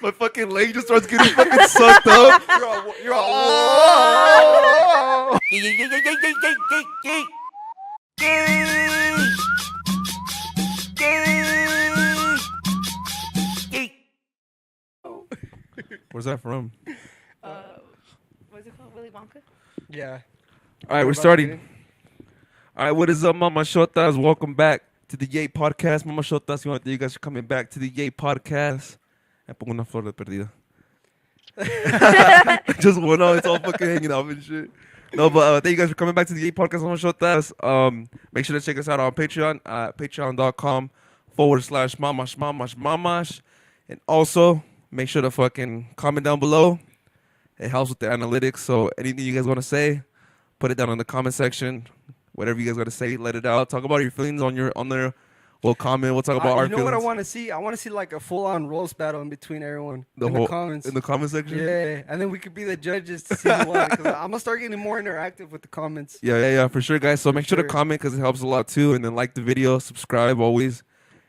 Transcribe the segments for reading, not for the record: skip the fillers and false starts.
My fucking leg just starts getting fucking sucked up. You're all. Where's that from? What's it called? Willy Wonka? Yeah. All right, we're starting. All right, what is up, Mama Shotas? Welcome back to the Yay Podcast. Mama Shotas, you want to you guys are coming back to the Yay Podcast. Me pongo una flor de perdida. Just one out, it's all fucking hanging off and shit. No, but thank you guys for coming back to the Yay Podcast, Mama Shotas. Make sure to check us out on Patreon, patreon.com/mamash. And also, make sure to fucking comment down below. It helps with the analytics. So anything you guys want to say, put it down in the comment section. Whatever you guys got to say, let it out. Talk about your feelings on there. We'll comment. We'll talk about our feelings. You know what I want to see? I want to see like a full-on roast battle in between everyone in the comments. In the comment section? Yeah, and then we could be the judges to see who won. Because I'm going to start getting more interactive with the comments. Yeah, for sure, guys. So make sure to comment because it helps a lot too. And then like the video, subscribe always,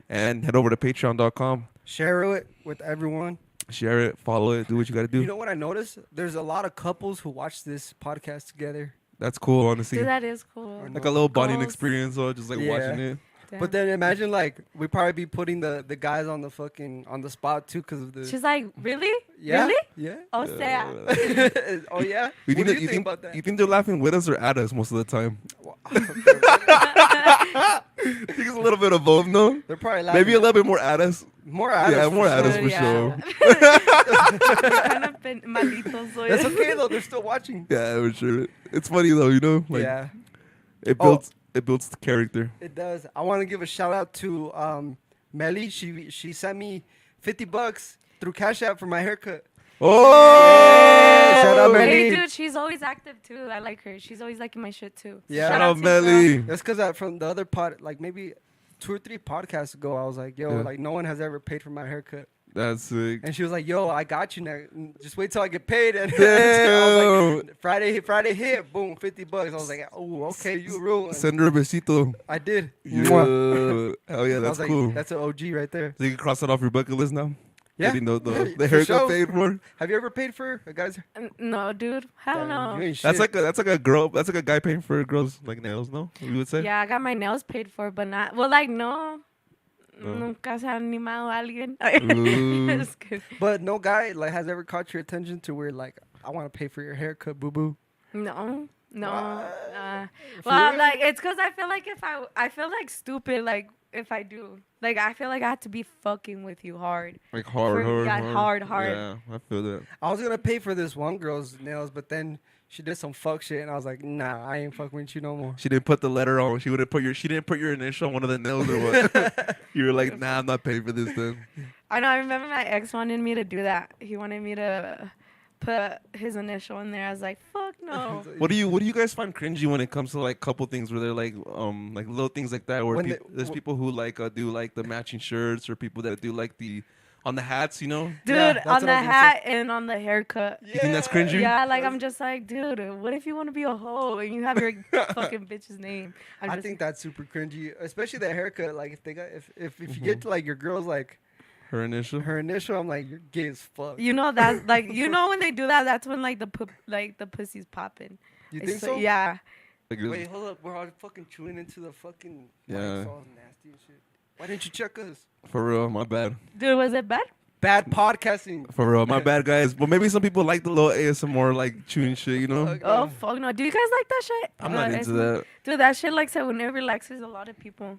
and head over to patreon.com. Share it with everyone. Share it, follow it, do what you got to do. You know what I noticed? There's a lot of couples who watch this podcast together. That's cool, honestly. Dude, that is cool. Like a little bonding Goals. experience, or just like watching it. Damn. But then imagine like we probably be putting the guys on the spot too because of the. She's like, really? Yeah? Really? Yeah. Oh, sea. Oh yeah. You What think, do you think about that? You think they're laughing with us or at us most of the time? I think it's a little bit of both, no? They're probably laughing. Maybe a little bit more at us. More at us. Yeah, more at us for Yeah. sure. Kind of malitos, so That's okay though. They're still watching. Yeah, for sure. It's funny though, you know? Like, Yeah. It builds the character. It does. I want to give a shout out to Melly. She sent me $50 through Cash App for my haircut. Oh! Shout out, Melly. Hey, dude, she's always active too. I like her. She's always liking my shit too. Yeah. Shout out, to you, Melly. girl. That's because from the other like maybe 2 or 3 podcasts ago, I was like, yo, Yeah. like no one has ever paid for my haircut. That's sick. And she was like, yo, I got you now. Just wait till I get paid. And I Damn. was like, Friday hit, boom, $50. I was like, oh, okay, you a real one. Send her a besito. I did. Yeah. Mwah. Hell yeah, I that's was like, cool. that's an OG right there. So you can cross that off your bucket list now? Yeah. Getting the For haircut sure. paid for? Have you ever paid for a guy's? No, dude. Hell no. You ain't That's shit. like a girl. That's like a guy paying for girls like nails. No, you would say. Yeah, I got my nails paid for, but not. Well, like, no. No. Nunca se ha animado alguien. Ooh. Just kidding. But no guy like has ever caught your attention to where like I want to pay for your haircut, boo boo. No. For Well, real? like it's because I feel like I feel like stupid like if I do. Like I feel like I have to be fucking with you hard. Like hard. Yeah, Yeah, I feel that. I was gonna pay for this one girl's nails, but then she did some fuck shit, and I was like, nah, I ain't fucking with you no more. She didn't put the letter on. She didn't put your initial on one of the nails or what? You were like, nah, I'm not paying for this then. I know. I remember my ex wanted me to do that. He wanted me to put his initial in there. I was like, fuck no. What do you guys find cringy when it comes to like couple things where they're like little things like that where When there's people who like do like the matching shirts or people that do like the on the hats, you know? Dude, Yeah, that's on what the I was gonna hat and on the haircut. You think that's cringy? Yeah, like I'm just like, dude, what if you want to be a hoe and you have your fucking bitch's name? I think that's super cringy, especially the haircut. Like if they got if you get to like your girl's like Her initial. her initial, I'm like you're gay as fuck. You know that's like when they do that, that's when like the pussy's popping. You It's think so? Yeah. Like, Wait, hold up. We're all fucking chewing into the fucking. Yeah. It's all nasty and shit. Why didn't you check us? for real, my bad. Dude, was it bad? Bad podcasting. For real, my bad, guys. But maybe some people like the little ASMR like chewing shit, you know? Okay. Oh fuck no! Do you guys like that shit? I'm not into that. Dude, that shit like so when it relaxes a lot of people.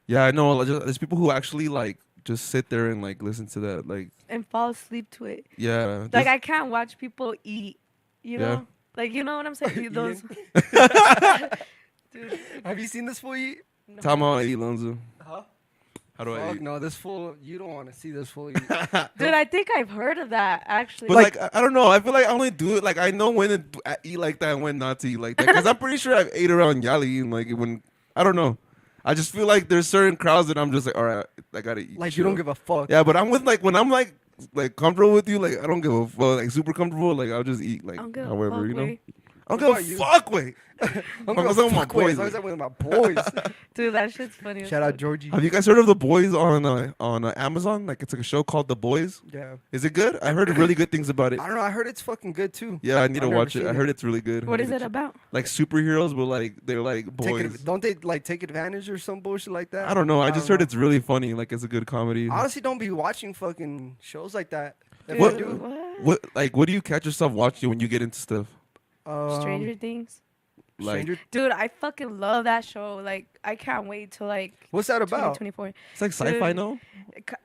Yeah, I know. There's people who actually like just sit there and like listen to that. Like, And fall asleep to it. yeah. Like I can't watch people eat. You Yeah. know? Like you know what I'm saying? Those. Dude, Have you seen this fool eat? no. Tell me how I eat, Lonzo. Huh? How do I Fuck eat? no, this fool. You don't want to see this fool eat. Dude, I think I've heard of that actually. But like, I don't know. I feel like I only do it. Like, I know when to eat like that and when not to eat like that. Because I'm pretty sure I've ate around Yali and like when I don't know. I just feel like there's certain crowds that I'm just like, all right, I gotta eat. Like you don't give a fuck. Yeah, but I'm with like when I'm like comfortable with you, like I don't give a fuck. Like super comfortable, like I'll just eat like I don't give a however, fuck, you know. Lee. I don't give about a you? fuck. Wait. I'm I was going with my boys. I was with my boys. Dude, that shit's funny. as Shout out fuck. Georgie. Have you guys heard of The Boys on Amazon? Like it's like a show called The Boys. Yeah. Is it good? I heard really good things about it. I don't know. I heard it's fucking good too. Yeah, I need to I've watch never it. I seen heard it's really good. What is it about? Like superheroes, but like they're like boys. Don't they like take advantage or some bullshit like that? I don't know. I just don't heard know. it's really funny. Like it's a good comedy. I honestly don't be watching fucking shows like that. If What- I do, What do you catch yourself watching when you get into stuff? Stranger Things. Like Stranger- Dude, I fucking love that show. Like, I can't wait till like What's that about? 2024. it's like sci-fi, Dude. no?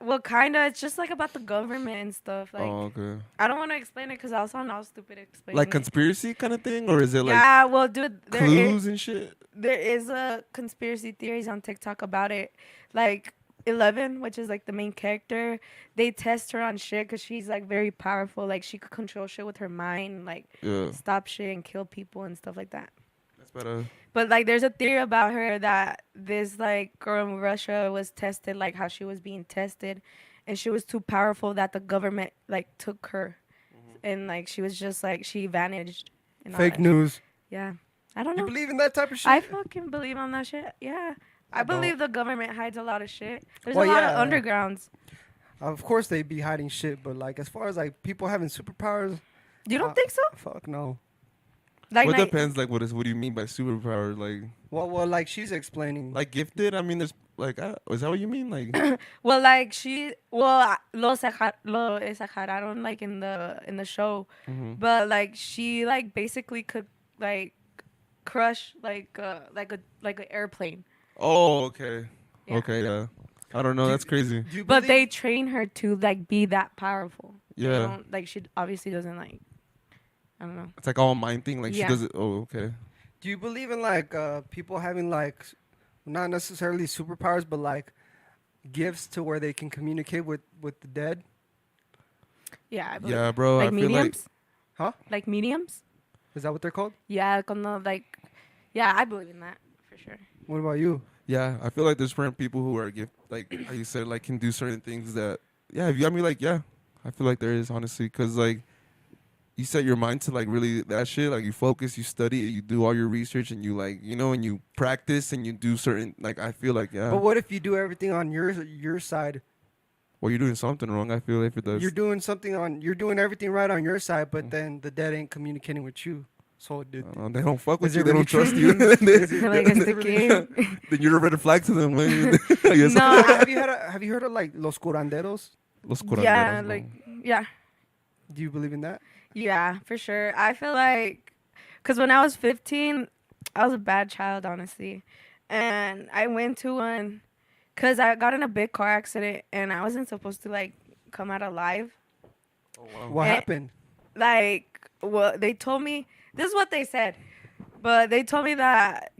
Well, kinda. It's just like about the government and stuff. Like, Oh, okay. I don't want to explain it because I'll sound all stupid explaining. Like it. conspiracy kind of thing, or is it like Yeah, well, dude, clues and shit? there is a conspiracy theories on TikTok about it. Like 11, which is like the main character, they test her on shit because she's like very powerful. Like she could control shit with her mind, like Yeah, stop shit and kill people and stuff like that. that's better. But like, there's a theory about her that this like girl in Russia was tested, like how she was being tested, and she was too powerful that the government like took her, and like she was just like she vanished. And all Fake that news. shit. Yeah, I don't You know. believe in that type of shit? I fucking believe on that shit. Yeah, I don't. believe the government hides a lot of shit. There's Well, a lot yeah. of undergrounds. Of course they be hiding shit, but like as far as like people having superpowers, You don't Uh, think so? fuck no. Like, What like depends. Like, what do you mean by superpower? Well, like she's explaining. Like gifted? I mean, there's like, is that what you mean? Like, well, like lo exageraron like in the show, mhm. but like she like basically could like crush like an airplane. Oh, okay, Yeah. okay, yeah. I don't know. That's crazy. Do you But believe- they train her to like be that powerful. They Yeah. don't- like she obviously doesn't like. I don't know. It's like all mind thing. Like Yeah. she does it. Oh, okay. Do you believe in like people having like not necessarily superpowers, but like gifts to where they can communicate with the dead? Yeah, I believe. Yeah, bro. Like I feel mediums. Huh? Like mediums. Is that what they're called? Yeah, cuando, like, yeah, I believe in that for sure. What about you? Yeah, I feel like there's certain people who are like how you said, like can do certain things that. Yeah, if you got me, like, yeah, I feel like there is, honestly, because like you set your mind to like really that shit. Like you focus, you study, you do all your research, and you like and you practice and you do certain like I feel like yeah. But what if you do everything on your side? Well, you're doing something wrong. I feel if it does. You're doing everything right on your side, but then the dead ain't communicating with you. So They don't fuck with Is you. it They really don't trust true? you. Like, it's the game. Then you're a red flag to them. Man. Yes. No, have you heard of like los curanderos? Los yeah, curanderos, no. like, yeah. Do you believe in that? Yeah, for sure. I feel like, because when I was 15, I was a bad child, honestly. And I went to one, because I got in a big car accident, and I wasn't supposed to, like, come out alive. Oh, wow. What Eh, happened? Like, well, they told me, this is what they said, but they told me that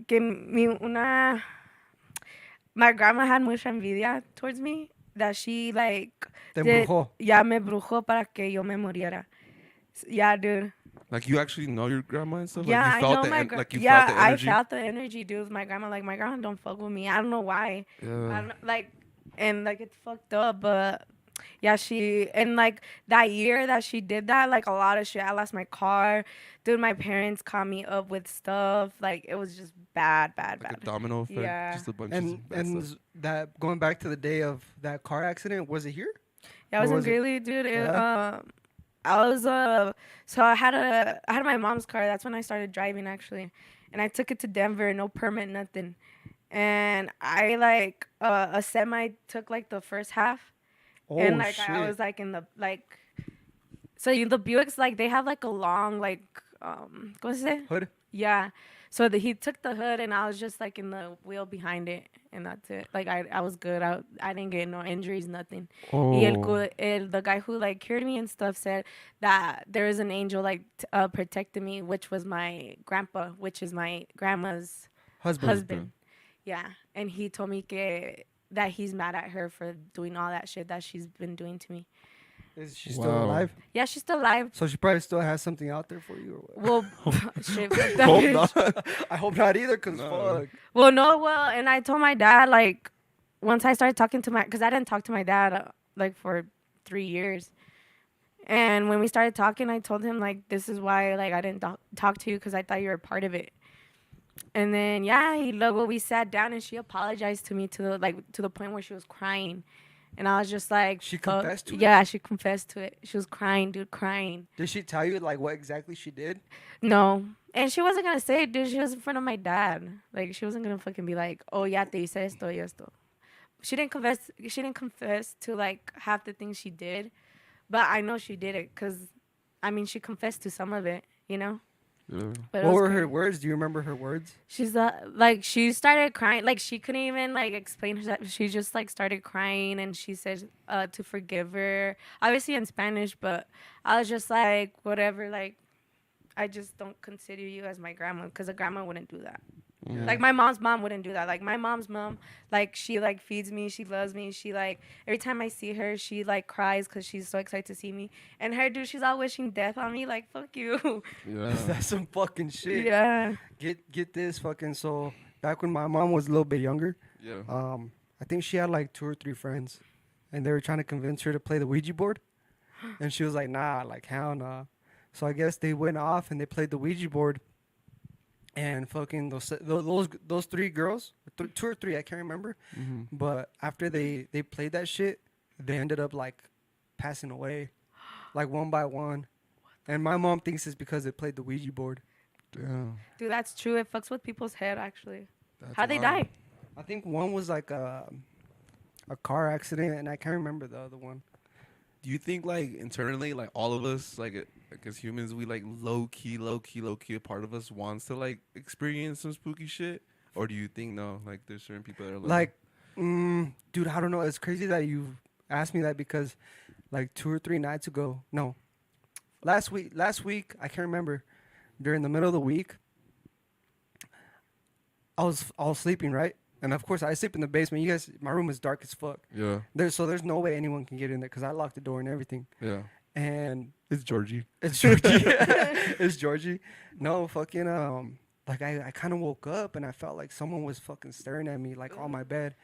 my grandma had mucha envidia towards me, that she, like, Te did- embrujó. ya me brujó para que yo me muriera. Yeah, dude. Like you actually know your grandma and stuff. Yeah, like, you I felt know the my en- like you yeah, felt the I energy. felt the energy, dude. With my grandma, like my grandma don't fuck with me. I don't know why. I Yeah. don't know, like, and like it's fucked up, but yeah, she and like that year that she did that, like a lot of shit. I lost my car, dude. My parents caught me up with stuff. Like it was just bad, bad, Like a bad. domino effect. Yeah. Just a bunch And of bad stuff. that going back to the day of that car accident, was it here? Yeah, I was What in was it? Greeley, dude. Yeah? I was so I had my mom's car. That's when I started driving actually, and I took it to Denver, no permit, nothing. And I like a semi took like the first half, Oh and like shit! I was like in the like, so the Buicks like they have like a long like ¿cómo se dice? Hood. Yeah. So he took the hood and I was just like in the wheel behind it and that's it. Like I was good. I didn't get no injuries, nothing. Y Oh. the guy who like cured me and stuff said that there is an angel like protecting me, which was my grandpa, which is my grandma's husband. Yeah, and he told me that he's mad at her for doing all that shit that she's been doing to me. Is she still Wow. alive? Yeah, she's still alive. So she probably still has something out there for you. Or what? Well, shit. fuck that Hope bitch. not. I hope not either, cause No. fuck. Well, no, and I told my dad, like, once I started talking to because I didn't talk to my dad, like, for 3 years. And when we started talking, I told him like, this is why like I didn't talk to you because I thought you were a part of it. And then we sat down and she apologized to me to the point where she was crying. And I was just like, She confessed to it? Yeah, she confessed to it. She was crying, dude, crying. Did she tell you like what exactly she did? No. And she wasn't gonna say it, dude. She was in front of my dad. Like, she wasn't gonna fucking be like, oh, ya te hice esto y esto. She didn't confess to like half the things she did, but I know she did it because, I mean, she confessed to some of it, you know. Yeah. But What were her words? Do you remember her words? She's like, she started crying. Like, she couldn't even like explain herself. She just like started crying, and she said to forgive her, obviously in Spanish. But I was just like, whatever. Like, I just don't consider you as my grandma because a grandma wouldn't do that. Yeah. Like, my mom's mom wouldn't do that. Like, my mom's mom, like, she like feeds me, she loves me, she like, every time I see her, she like cries because she's so excited to see me. And her, dude, she's all wishing death on me. Like, fuck you. Yeah. That's some fucking shit. Yeah. Get this fucking. So back when my mom was a little bit younger, Yeah. I think she had like 2 or 3 friends, and they were trying to convince her to play the Ouija board, and she was like, nah, like hell nah. So I guess they went off and they played the Ouija board. And fucking those 3 girls, 2 or 3, I can't remember. Mm-hmm. But after they played that shit, they ended up like passing away, like one by one. And my mom thinks it's because they played the Ouija board. Damn. Dude, that's true. It fucks with people's head, actually. That's How'd they wild. die? I think one was like a car accident, and I can't remember the other one. Do you think like internally, like all of us, like as humans, we like low key, a part of us wants to like experience some spooky shit, or do you think no? Like there's certain people that are Like, dude, I don't know. It's crazy that you asked me that because, like 2 or 3 nights ago, no, last week, I can't remember. During the middle of the week, I was sleeping, right? And of course, I sleep in the basement. You guys, my room is dark as fuck. yeah, There's no way anyone can get in there because I locked the door and everything. yeah. And It's Georgie. it's Georgie. It's Georgie. No, fucking like I kind of woke up and I felt like someone was fucking staring at me like on my bed,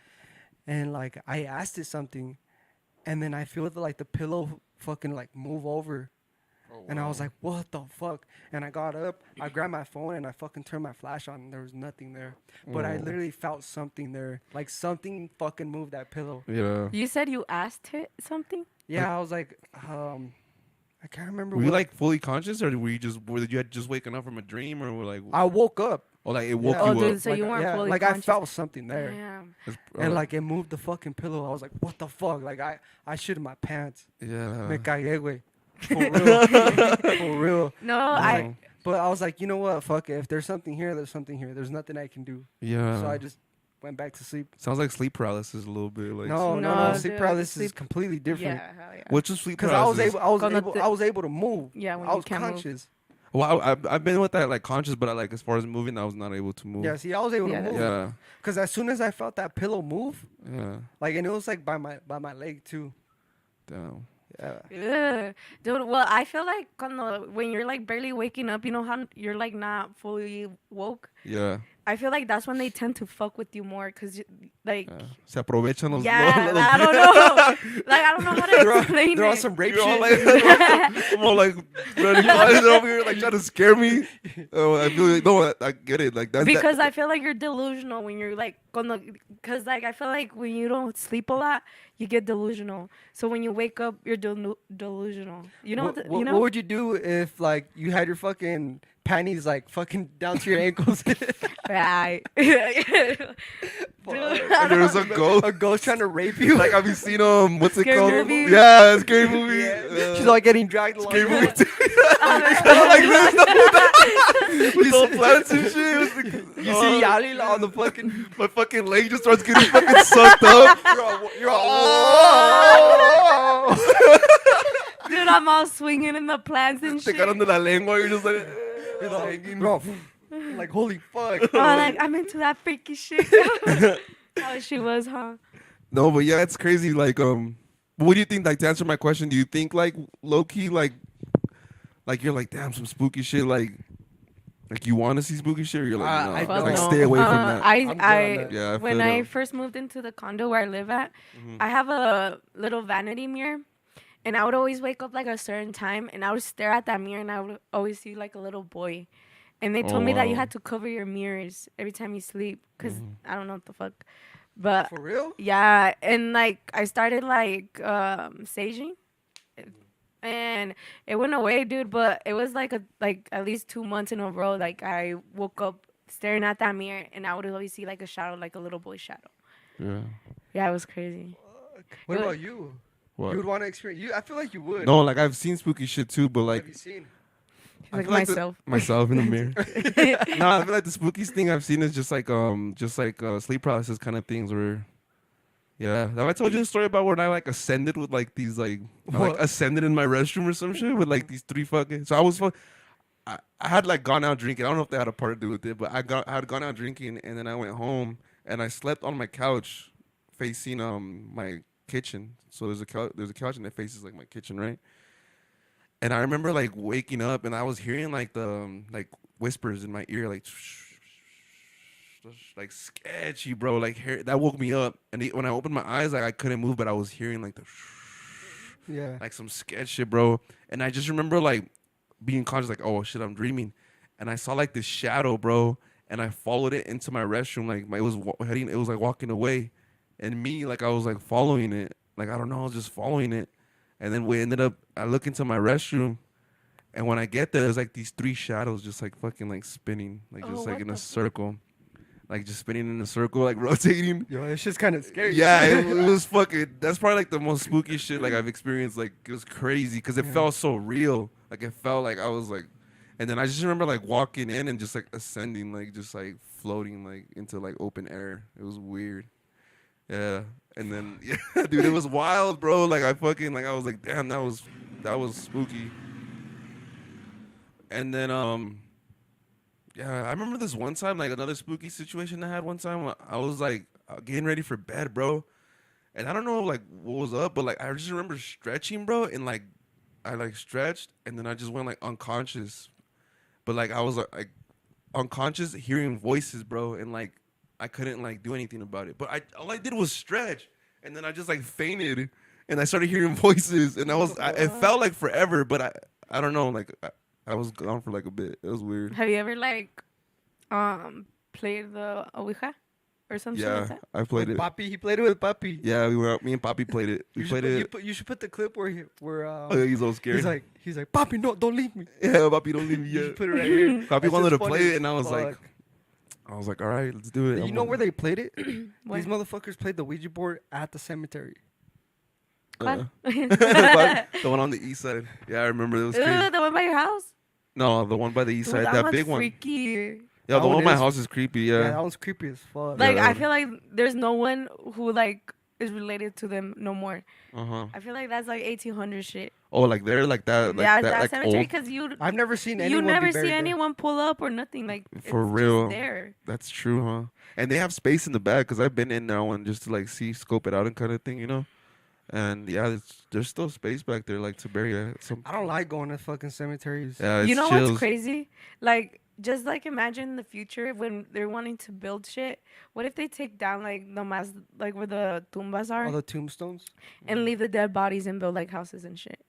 and like I asked it something, and then I feel like the pillow fucking like move over. And I was like, what the fuck? And I got up, I grabbed my phone, and I fucking turned my flash on, and there was nothing there. But I literally felt something there. Like, something fucking moved that pillow. Yeah. You said you asked it something? Yeah, I was like, I can't remember. Were you like fully conscious, or were you just waking up from a dream, or were like? I woke up. Or like it woke Yeah. you Oh, dude, up. so you weren't fully like conscious. I felt something there. Damn. And like it moved the fucking pillow. I was like, what the fuck? Like I shit in my pants. yeah. Me cagué, güey. For real. For real. No, I... But I was like, you know what? Fuck it. If there's something here, there's something here. There's nothing I can do. Yeah. So I just went back to sleep. Sounds like sleep paralysis a little bit. Like No, No, Sleep dude, paralysis is sleep- completely different. Yeah, hell yeah. What's your sleep Because I was paralysis? I was able to move. Yeah, when I you was can't move. conscious. Well, I've been with that like conscious, but I like as far as moving, I was not able to move. Yeah, see, I was able Yeah, to that's- move. Yeah. Because as soon as I felt that pillow move, Yeah. like, and it was like by my leg too. Damn. Yeah. Ugh. Dude, well, I feel like when you're like barely waking up, you know how you're like not fully woke? Yeah. I feel like that's when they tend to fuck with you more because, like, Se aprovechan los. yeah, los- I don't know. Like, I don't know how to explain They're on it. some rape You're all shit. like, I'm all like, running over here, like trying to scare me. Oh, I feel like, no, I get it. Like that's Because I feel like you're delusional when you're like, because like I feel like when you don't sleep a lot, you get delusional. So when you wake up, you're delusional. You know, What, you know. what would you do if like you had your fucking panties like fucking down to your ankles? Right. And there was a ghost. A ghost trying to rape you. Like, have you seen what's it Scary called? movie? Yeah, scary movie. She's like getting dragged along. Scary movie. Oh With all plants and shit. It was like, You see Yalixa on the fucking. my fucking leg just starts getting fucking sucked up. You're all. Oh! Dude, I'm all swinging in the plants and Te shit. caran de la lengua. You're just like, hanging. Bro, like holy fuck. Oh, like I'm into that freaky shit. Oh, she was, huh? No, but yeah, it's crazy. Like, what do you think? Like, to answer my question, do you think like low key, like you're like, damn, some spooky shit, like you want to see spooky shit, or you're like, no, I like don't. stay away from that. I'm good on I that. Yeah, I when feel I that. first moved into the condo where I live at, Mhm. I have a little vanity mirror, And I would always wake up like a certain time, and I would stare at that mirror, and I would always see like a little boy. And they told me that you had to cover your mirrors every time you sleep, because I don't know what the fuck. But For real? yeah, and like I started like saging, and it went away, dude. But it was like at least 2 months in a row. Like I woke up staring at that mirror, and I would always see like a shadow, like a little boy shadow. Yeah. Yeah, it was crazy. What about you? What? You would want to experience? I feel like you would. No, like I've seen spooky shit too, but What like have you seen? Like feel like myself. myself in the mirror. No, I feel like the spookiest thing I've seen is just like sleep paralysis kind of things where. Yeah, have I told you the story about when I like ascended with like these like I, like ascended in my restroom or some shit with like these 3 fucking. So I was I had like gone out drinking. I don't know if they had a part to do with it, but I had gone out drinking and then I went home and I slept on my couch facing my kitchen. So there's a couch and it faces like my kitchen, right? And I remember like waking up and I was hearing like the whispers in my ear, like sketchy, bro. Like that woke me up. And when I opened my eyes, like I couldn't move, but I was hearing like like some sketch shit, bro. And I just remember like being conscious, like, oh shit, I'm dreaming. And I saw like this shadow, bro. And I followed it into my restroom, like it was like walking away, and me, like I was like following it, like I don't know, I was just following it. And then I look into my restroom, and when I get there, there's like these 3 shadows just like fucking like spinning, like just like in a circle. Like just spinning in a circle, like rotating. Yo, it's just kind of scary. Yeah, it was fucking. That's probably like the most spooky shit like I've experienced. Like it was crazy because it felt so real. Like it felt like I was like, and then I just remember like walking in and just like ascending, like just like floating like into like open air. It was weird. Yeah, and then yeah, dude, it was wild, bro. Like I was like, damn, that was spooky. And then yeah, I remember this one time, like another spooky situation I had one time. I was like getting ready for bed, bro, and I don't know like what was up, but like I just remember stretching, bro, and like I like stretched, and then I just went like unconscious, but like I was like unconscious, hearing voices, bro, and like I couldn't like do anything about it. But all I did was stretch, and then I just like fainted, and I started hearing voices, and it felt like forever, but I don't know, like. I was gone for like a bit. It was weird. Have you ever like played the Ouija or something like that? I played it. Papi, he played it with Papi. Yeah, me and Papi played it. We played it. You should put the clip where he's all scared. He's like, Papi, no, don't leave me. Yeah, Papi, don't leave me yet. You should put it right here. Papi wanted to play it, and I was like, all right, let's do it. You know where they played it? These motherfuckers played the Ouija board at the cemetery. The one on the east side. Yeah, I remember it was crazy. The one by your house? No, the one by the east side. That big one. Freaky. Yeah, the one by my house is creepy. Yeah, that one's creepy as fuck. Like I feel like there's no one who like is related to them no more. I feel like that's like 1800 shit. Oh, like they're like that. Like yeah, that like cemetery because I've never seen anyone. You never see anyone pull up or nothing like for real. Just there. That's true, huh? And they have space in the back because I've been in that one just to like scope it out and kind of thing, you know. And yeah, there's still space back there, like to bury it. I don't like going to fucking cemeteries. Yeah, you know chills. What's crazy? Like, just like imagine the future when they're wanting to build shit. What if they take down like like where the tumbas are, all the tombstones, and leave the dead bodies and build like houses and shit?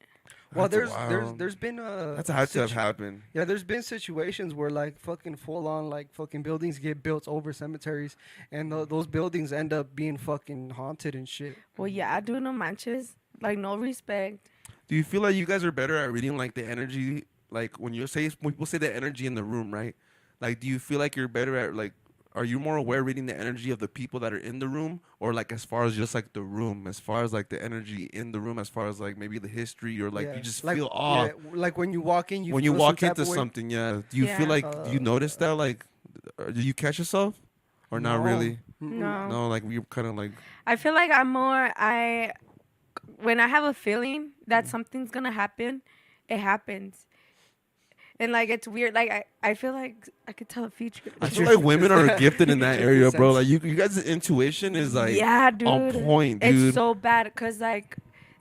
Well, there's been that's had to have happened. Yeah, there's been situations where like fucking full on like fucking buildings get built over cemeteries, and those buildings end up being fucking haunted and shit. Well, yeah, dude, no manches, like no respect. Do you feel like you guys are better at reading like the energy, like when people say the energy in the room, right? Like, do you feel like you're better at like? Are you more aware reading the energy of the people that are in the room, or like as far as just like the room, as far as like the energy in the room, as far as like maybe the history, or like you just feel off? Yeah, like when you walk in, when you walk into something, do you feel like do you notice that, like, do you catch yourself, or not really? No, like we kind of like. I feel like when I have a feeling that something's gonna happen, it happens. And like it's weird, like I feel like I could tell the future. I feel like women are gifted in that area, bro. Like you guys' intuition is like dude, on point, dude. It's so bad because like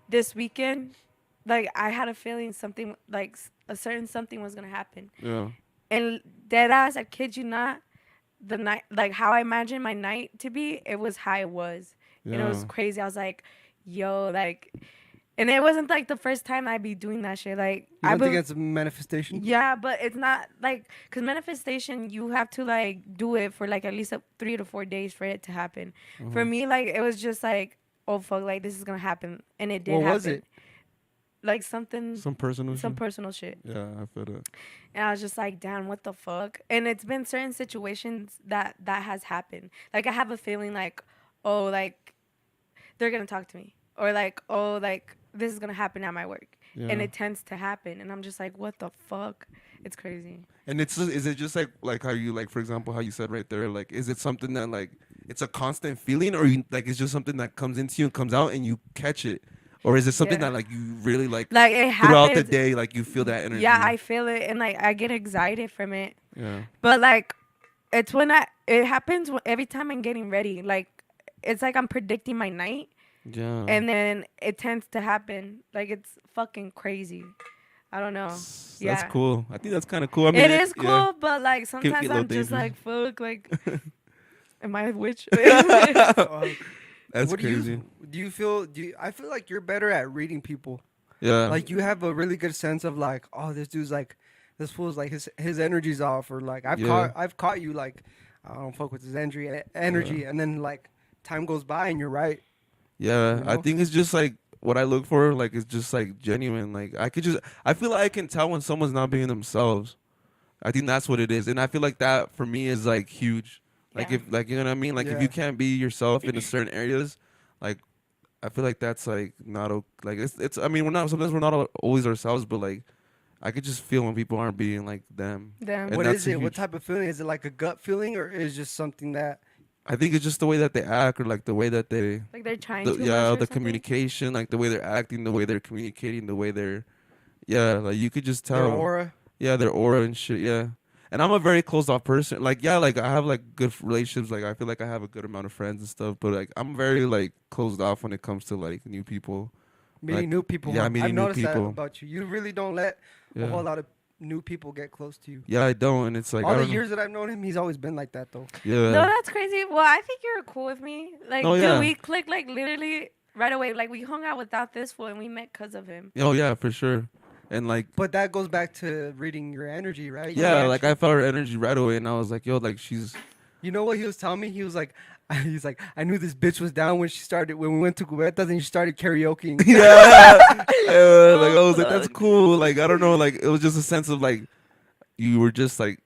this weekend, like I had a feeling something like a certain something was gonna happen. Yeah. And dead ass, I kid you not, the night, like how I imagined my night to be, it was how it was. Yeah. And it was crazy. I was like, yo, like And it wasn't like the first time I'd be doing that shit. Like You don't think it's manifestation? Yeah, but it's not like, because manifestation, you have to like do it for like at least 3 to 4 days for it to happen. For me, like it was just like, oh fuck, like this is gonna happen, and it did. What was it? Like some personal shit. Yeah, I feel it. And I was just like, damn, what the fuck? And it's been certain situations that has happened. Like I have a feeling like, oh, like they're gonna talk to me, or like, oh, like this is gonna happen at my work. Yeah. And it tends to happen, and I'm just like, what the fuck? It's crazy. And is it just like how you, like, for example, how you said right there, like, is it something that like it's a constant feeling, or you, like it's just something that comes into you and comes out and you catch it, or is it something that like you really like it throughout happens, the day, like you feel that energy? Yeah, I feel it, and like I get excited from it. Yeah. But like, it's when it happens every time I'm getting ready. Like, it's like I'm predicting my night. Yeah. And then it tends to happen. Like, it's fucking crazy. I don't know. Yeah. That's cool. I think that's kind of cool. I mean, it is cool, yeah. but like sometimes I'm just like, fuck, like, am I a witch? That's what crazy. I feel like you're better at reading people. Yeah. Like you have a really good sense of like, oh, this dude's like, this fool's like his energy's off, or like I've caught you like, I don't fuck with his energy, and then like time goes by and you're right. Yeah, You know? I think it's just like what I look for, like it's just like genuine. Like I feel like I can tell when someone's not being themselves. I think that's what it is, and I feel like that for me is like huge. Like Yeah. if, like, you know what I mean, like if Yeah. you can't be yourself in a certain areas, like I feel like that's like not like it's. I mean, sometimes we're not always ourselves, but like I could just feel when people aren't being like them. Damn. And What that's is a it? What huge- type of feeling? Is it like a gut feeling, or is it just something that? I think it's just the way that they act, or like the way that they Like they're trying too much. yeah, or the something? communication, like the way they're acting, the way they're communicating, the way they're, yeah, like you could just tell. Their aura. Yeah, their aura and shit. Yeah, and I'm a very closed off person. Like, yeah, like I have like good relationships. Like I feel like I have a good amount of friends and stuff. But like I'm very like closed off when it comes to like new people. Meeting Like, new people. yeah, huh? meeting I've new noticed that people. about you. You really don't let Yeah. a whole lot of new people get close to you. Yeah, I don't, and it's like All I the don't know. years that I've known him, he's always been like that though. Yeah. No, that's crazy. Well, I think you're cool with me. Like, Oh, yeah. dude, we clicked like literally right away. Like, we hung out without this fool, and we met because of him. Oh yeah, for sure. And like, But that goes back to reading your energy, right? yeah, Your like I felt her energy right away, and I was like, yo, like she's. You know what he was telling me? He was like, I knew this bitch was down when we went to Cubetas and she started karaokeing. Yeah. Like I was like, that's cool. Like I don't know, like it was just a sense of like you were just like,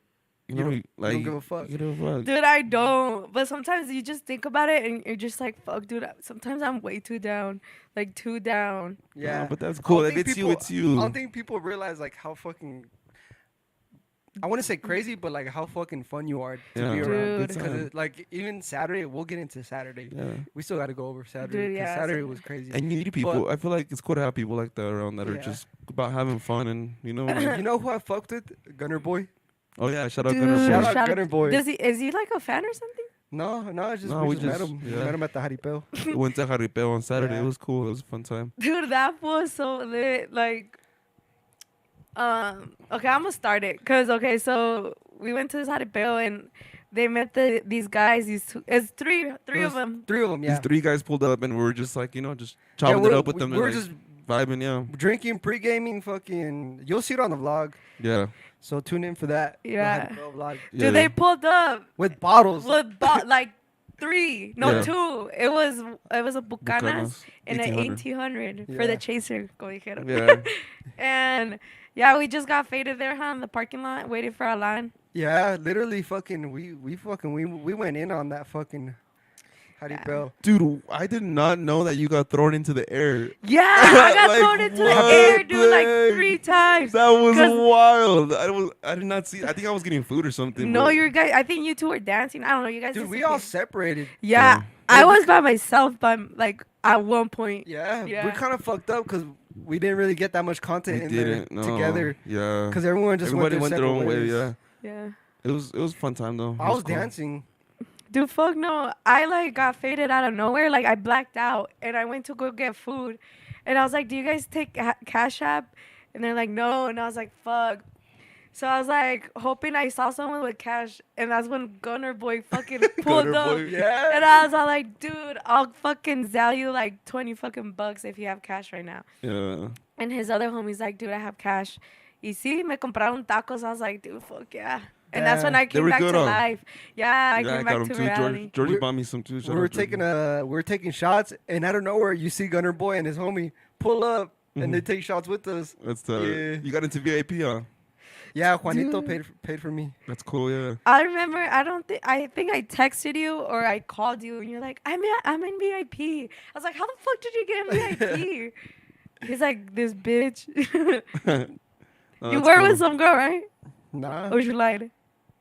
you know, like don't give a fuck. You don't give a fuck. Dude, I don't. But sometimes you just think about it, and you're just like, fuck, dude. Sometimes I'm way too down. Like, too down. Yeah, No, but that's I cool. don't If think it's you, people- it's you. I don't think people realize like how fucking. I want to say crazy, but like how fucking fun you are to Yeah. be around. Dude. Because like even Saturday, we'll get into Saturday. Yeah. We still got to go over Saturday. Dude, 'cause yeah, Saturday Saturday. was crazy. And you need people. I feel like it's cool to have people like that around that are Yeah. just about having fun and you know. Like, You know who I fucked with? Gunner Boy. oh yeah, shout out Dude, Gunner Shout Boy. out Gunner Boy. Is he like a fan or something? No, it's just No, we we just met just- him. yeah. We met him at the Jaripeo. We went to Jaripeo on Saturday. Yeah. It was cool. It was a fun time. Dude, that was so lit. Like, okay, I'm gonna start it. Okay, so we went to this jaripeo and they met these guys. It's three of them. Three of them, yeah. These three guys pulled up and we were just like, you know, just chopping it we're- up with them. we're and, like, just- vibing, yeah. Drinking, pre-gaming, fucking. You'll see it on the vlog. Yeah. So tune in for that. the Yeah. Jaripeo vlog. Yeah. Dude, they pulled up With bottles. with like three, no Yeah. two. It was a Bucanas Bucanas, and an 1800. 1800 for Yeah. the chaser. Como dijeron. Yeah. And yeah, we just got faded there, huh, in the parking lot, waiting for our line. Yeah, literally, fucking. We went in on that fucking Jaripeo. Dude, I did not know that you got thrown into the air. Yeah, I got Like, thrown into the what air, dude, like the- 3 times. That was 'Cause- wild. I did not see. I think I was getting food or something. No, but- you guys. I think you two were dancing. I don't know. You guys. Dude, we all disappeared. separated. Yeah, Yeah. I was by myself, like at one point. Yeah, Yeah. we kind of fucked up because we didn't really get that much content We in didn't. there No. together. Yeah. Because everyone just Everybody went went their own way. ways. Yeah. Yeah. It was a fun time though. It I was cool. dancing. Dude, fuck no. I like got faded out of nowhere. Like I blacked out, and I went to go get food, and I was like, "Do you guys take Cash App?" And they're like, "No," and I was like, "Fuck." So I was like hoping I saw someone with cash, and that's when Gunner Boy fucking pulled Gunner up. Boy. Yeah. And I was all like, dude, I'll fucking sell you like 20 fucking bucks if you have cash right now. Yeah. And his other homie's like, dude, I have cash. Y sí, me compraron tacos. I was like, dude, fuck yeah. And that's when I They came were back good, to huh? life. Yeah, I Yeah, came got back him to too. reality. Georgie We- bought me some too. Shout We out were taking shots, and out of nowhere, you see Gunner Boy and his homie pull up, and they take shots with us. That's Yeah. You got into VIP, huh? Yeah, Juanito paid for me. That's cool, yeah. I remember, I think I texted you or I called you, and you're like, I'm in VIP. I was like, how the fuck did you get in VIP? He's like, this bitch. No, You that's were cool. with some girl, right? Nah, Or you lied?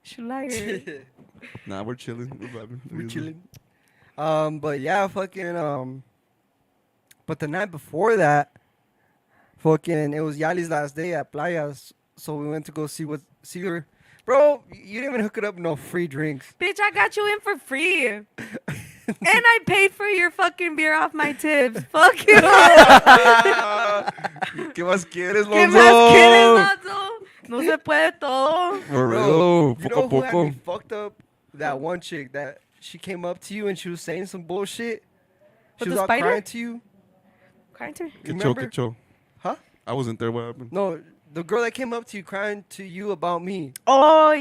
She lied. Nah, we're chilling. We're vibing. we're chilling. But yeah, fucking But the night before that, fucking, it was Yali's last day at Playas, so we went to go see her. Bro, you didn't even hook it up with no free drinks. Bitch, I got you in for free. And I paid for your fucking beer off my tips. Fuck you. ¿Qué más quieres, ¿Qué Lonso? más quieres, Lonso? No se puede todo. For Bro, real, you poco know a who had poco. me fucked up? That one chick that she came up to you and she was saying some bullshit. She With was the all spider? crying to you. Crying to her? Que Remember? cho. Huh? I wasn't there. What happened? No, the girl that came up to you crying to you about me. Oh,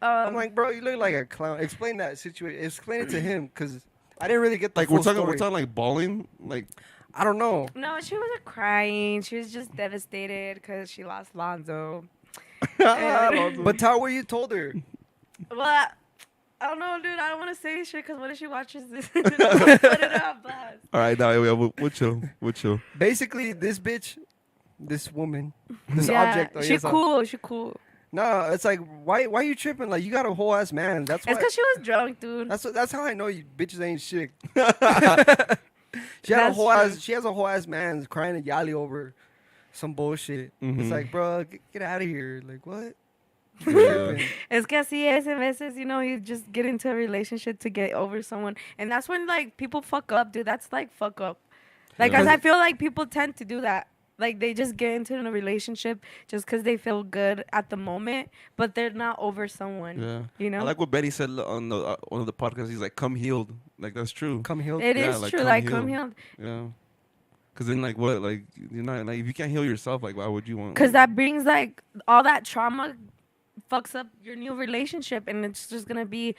I'm like, bro, you look like a clown. Explain that situation. Explain it to him, because I didn't really get the Like full we're talking story. like bawling. Like I don't know. no, she wasn't crying. She was just devastated because she lost Lonzo. But tell her what you told her. Well, I don't know, dude. I don't want to say shit because what if she watches this? Put it up, blast. all right, now we'll chill. We'll chill. Basically, this bitch, this woman, this Yeah, object. she cool. She cool. No, it's like, why you tripping? Like, you got a whole ass man. That's why. It's because she was drunk, dude. That's how I know you bitches ain't shit. She has That's a whole ass man crying at Yali over some bullshit. It's Mhm. like, bro, get out of here. Like, what? Yeah. Es que así es, a veces, you know, you just get into a relationship to get over someone. And that's when, like, people fuck up, dude. That's, like, fuck up. Like, Yeah. 'cause I feel like people tend to do that. Like, they just get into a relationship just 'cause they feel good at the moment, but they're not over someone. Yeah. You know? I like what Betty said on the one of the podcasts. He's like, "Come healed." Like that's true. Come healed. It Yeah, is like, true. come Like, healed. come healed. Yeah. Cause then like what like you're not like if you can't heal yourself like why would you want? Because that brings, like, all that trauma fucks up your new relationship, and it's just going to be,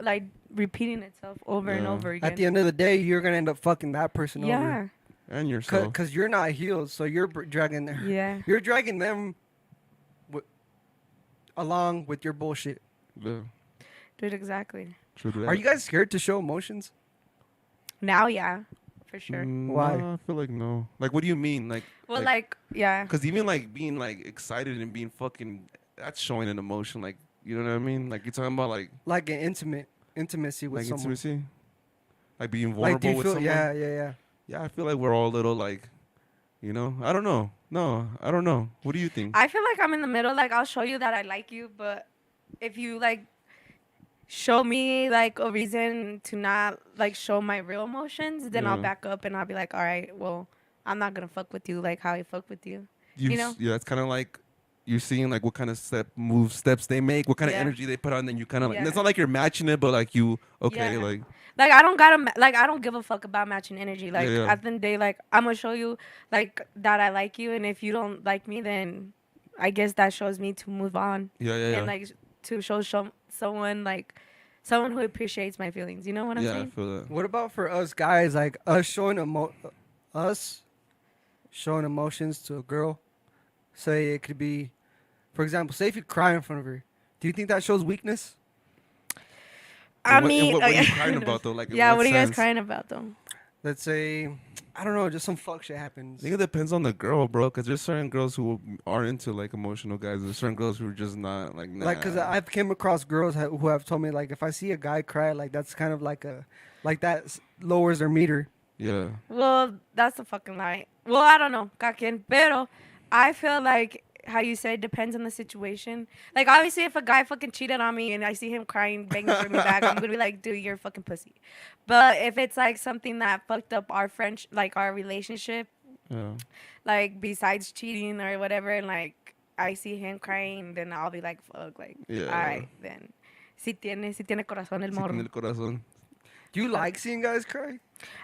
like, repeating itself over and Yeah. over again. At the end of the day, you're gonna end up fucking that person over. Yeah. and yourself. Because you're not healed, so you're dragging Yeah. You're dragging them along with your bullshit. Yeah. Dude, exactly. True to that. Are you guys scared to show emotions? Now, yeah. For sure. Why? No, I feel like no. Like what do you mean? Like Well, like, yeah. Cause even like being like excited and being fucking that's showing an emotion. Like you know what I mean? Like you're talking about like Like an intimacy with someone. intimacy. Like being Like, do vulnerable you with feel? someone. Yeah. Yeah, I feel like we're all a little like, you know, I don't know. No, I don't know. What do you think? I feel like I'm in the middle. Like, I'll show you that I like you, but if you, like, show me, like, a reason to not, like, show my real emotions, then I'll Yeah. back up and I'll be like, all right, well, I'm not going to fuck with you like how I fuck with you. you know? Yeah, it's kind of like you're seeing like what kind of steps they make, what kind Yeah. of energy they put on, then you kind of like. Yeah. It's not like you're matching it, but like you okay, Yeah. like Like, I don't gotta, like, I don't give a fuck about matching energy. Like, Yeah. at the end of the day, like, I'm gonna show you, like, that I like you, and if you don't like me, then I guess that shows me to move on. yeah. And, like, to show someone, like, someone who appreciates my feelings. You know what I'm yeah, I saying? feel that. What about for us guys? Like us showing emotions to a girl. Say it could be, for example, say if you cry in front of her. Do you think that shows weakness? I And mean, what are you crying about though? Like, in yeah, what are you guys sense? crying about, though? Let's say, I don't know, just some fuck shit I happens. think it depends on the girl, bro. Because there's certain girls who are into like emotional guys. There's certain girls who are just not like. Nah. Like, cause I've came across girls who have told me like, if I see a guy cry, like that's kind of like lowers their meter. Yeah. Well, that's a fucking lie. Well, I don't know, Kakin, pero I feel like how you said depends on the situation. Like, obviously, if a guy fucking cheated on me and I see him crying, begging for me back, I'm gonna be like, dude, you're a fucking pussy. But if it's like something that fucked up our friendship, like our relationship, Yeah. like besides cheating or whatever, and like I see him crying, then I'll be like, fuck, like, Yeah. all right, then. Si tiene corazón el Sí tiene morro. el corazón. Do you like seeing guys cry?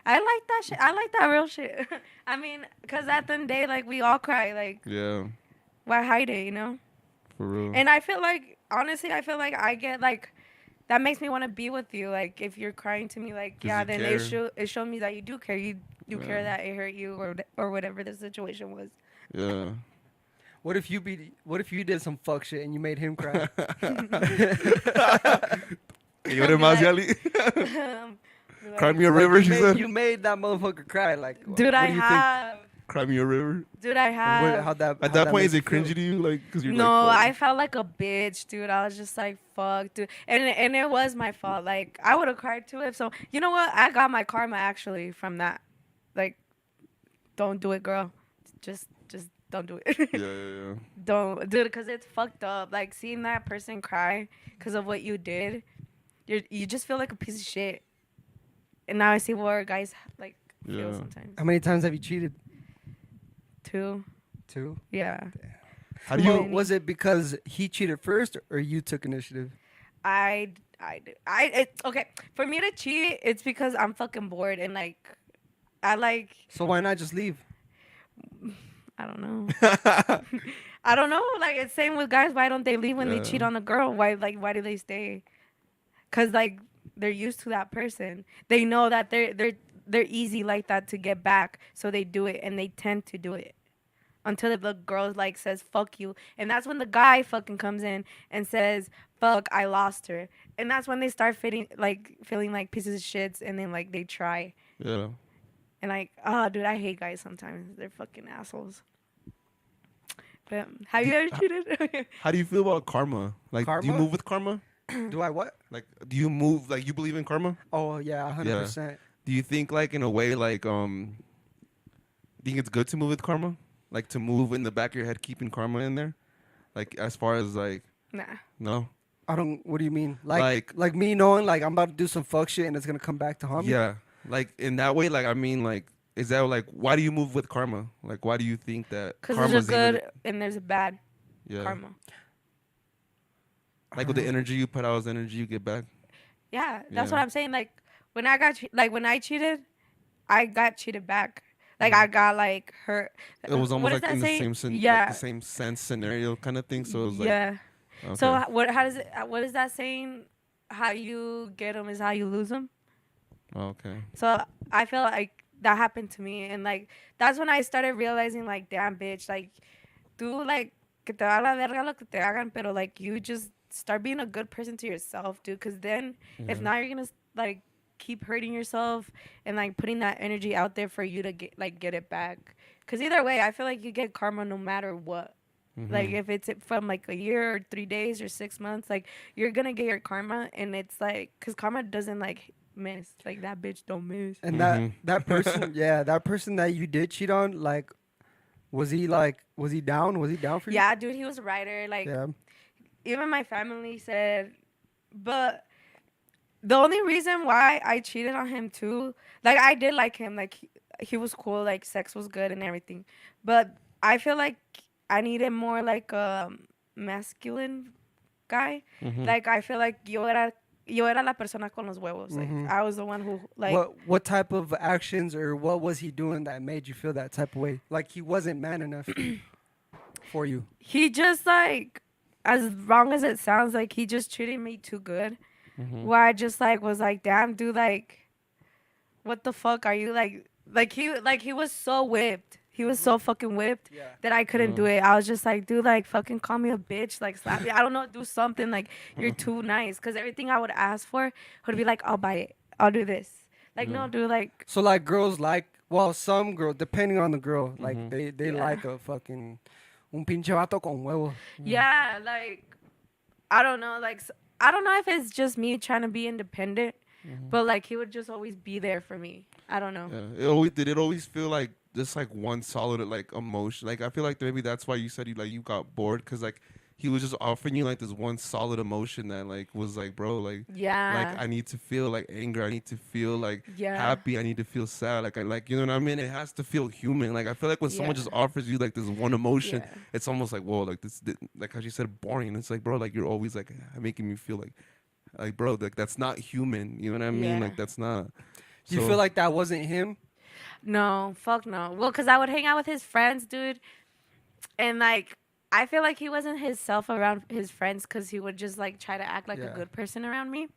I like that shit. I like that real shit. I mean, because at the end of the day, like, we all cry. Like, Yeah, why hide it, you know? for real. And I feel like, honestly, I feel like I get, like, that makes me want to be with you. Like, if you're crying to me, like, 'Cause yeah, you then care. it showed me that you do care. You care Yeah. that it hurt you or whatever the situation was. Yeah. What if you did some fuck shit and you made him cry? ¿Y ahora más, Be Yali? Be like, Cry me a river, she said. You made that motherfucker cry. Like, dude, what I do you have. Cry me a river. Dude, I think? have. How'd that, At how'd that point, make is it you feel? cringy to you? Like, because you're No, like, I felt like a bitch, dude. I was just like, fuck, dude. And it was my fault. Like, I would have cried too if so. You know what? I got my karma actually from that. Like, don't do it, girl. Just don't do it. yeah. Don't, dude, because it's fucked up. Like, seeing that person cry because of what you did, you just feel like a piece of shit. And now I see where guys, like, feel Yeah. sometimes. How many times have you cheated? 2. 2. Yeah. How do you? Well, Was it because he cheated first or you took initiative? Okay. For me to cheat, it's because I'm fucking bored and like, I like, So why not just leave? I don't know. I don't know. Like, it's same with guys. Why don't they leave when they Yeah. cheat on a girl? Why do they stay? Cause like they're used to that person. They know that they're easy like that to get back, so they do it and they tend to do it until the girl like says fuck you, and that's when the guy fucking comes in and says fuck, I lost her, and that's when they start feeling like pieces of shits, and then like they try. Yeah. And like, oh, dude, I hate guys sometimes. They're fucking assholes. But have you ever cheated? How do you feel about karma? Like, do you Karma? move with karma? Do I what? Like, do you move? Like, you believe in karma? Oh yeah, 100%. Do you think, like, in a way, like, think it's good to move with karma? Like, to move in the back of your head, keeping karma in there? Like, as far as, like, Nah. no? I don't. What do you mean? Like me knowing like I'm about to do some fuck shit and it's gonna come back to haunt me? Yeah. Like, in that way, like, I mean, like, is that, like, why do you move with karma? Like, why do you think that Because karma's there's a good even... and there's a bad Yeah. karma. Like, with the energy you put out is energy you get back? Yeah, that's Yeah. what I'm saying. Like when I cheated, I got cheated back. Like I got like hurt. It was What almost does like that in say? the same Yeah. like the same sense scenario kind of thing. So it was like, Yeah. okay. So what is that saying? How you get them is how you lose them. Okay. So I feel like that happened to me, and like that's when I started realizing, like, damn, bitch, like, tú like que te va la verga lo que te hagan, pero like you just start being a good person to yourself, dude. Because then if not, you're gonna like keep hurting yourself and like putting that energy out there for you to get it back. Because either way, I feel like you get karma no matter what. Like if it's from like a year or 3 days or 6 months, like you're gonna get your karma, and it's like because karma doesn't like miss. Like that bitch don't miss. And that person, yeah, that person that you did cheat on, like, was he down? Was he down for you? Yeah, dude, he was a writer. Like Yeah. even my family said, but the only reason why I cheated on him too, like I did like him, like he was cool, like sex was good and everything, but I feel like I needed more like a masculine guy. Like I feel like yo era la persona con los huevos. Like I was the one who like. What type of actions or what was he doing that made you feel that type of way? Like he wasn't man enough for you. He just like, as wrong as it sounds, like he just treated me too good. Where I just like was like, damn, dude, like, what the fuck are you like he was so whipped. He was so fucking whipped that I couldn't do it. I was just like, dude, like, fucking call me a bitch, like, slap me. I don't know, do something. Like, you're too nice. Because everything I would ask for would be like, I'll buy it. I'll do this. Like, no, dude, like. So like girls like, well, some girls, depending on the girl, like they like a fucking un pinche vato con huevo. Yeah, like, I don't know. Like, I don't know if it's just me trying to be independent. But, like, he would just always be there for me. I don't know. Yeah. Did it always feel like just like one solid like emotion? Like I feel like maybe that's why you said you got bored, because like he was just offering you like this one solid emotion that like was like, bro, like Yeah. I need to feel like anger, I need to feel like Yeah. happy, I need to feel sad, like I like, you know what I mean? It has to feel human. Like I feel like when someone just offers you like this one emotion, Yeah. it's almost like, whoa, like this, like how she said, boring. It's like, bro, like you're always like making me feel like bro, like that's not human. You know what I mean? Yeah. Like that's not. Do you feel like that wasn't him? No, fuck no. Well, because I would hang out with his friends, dude. And, like, I feel like he wasn't himself around his friends because he would just, like, try to act like a good person around me.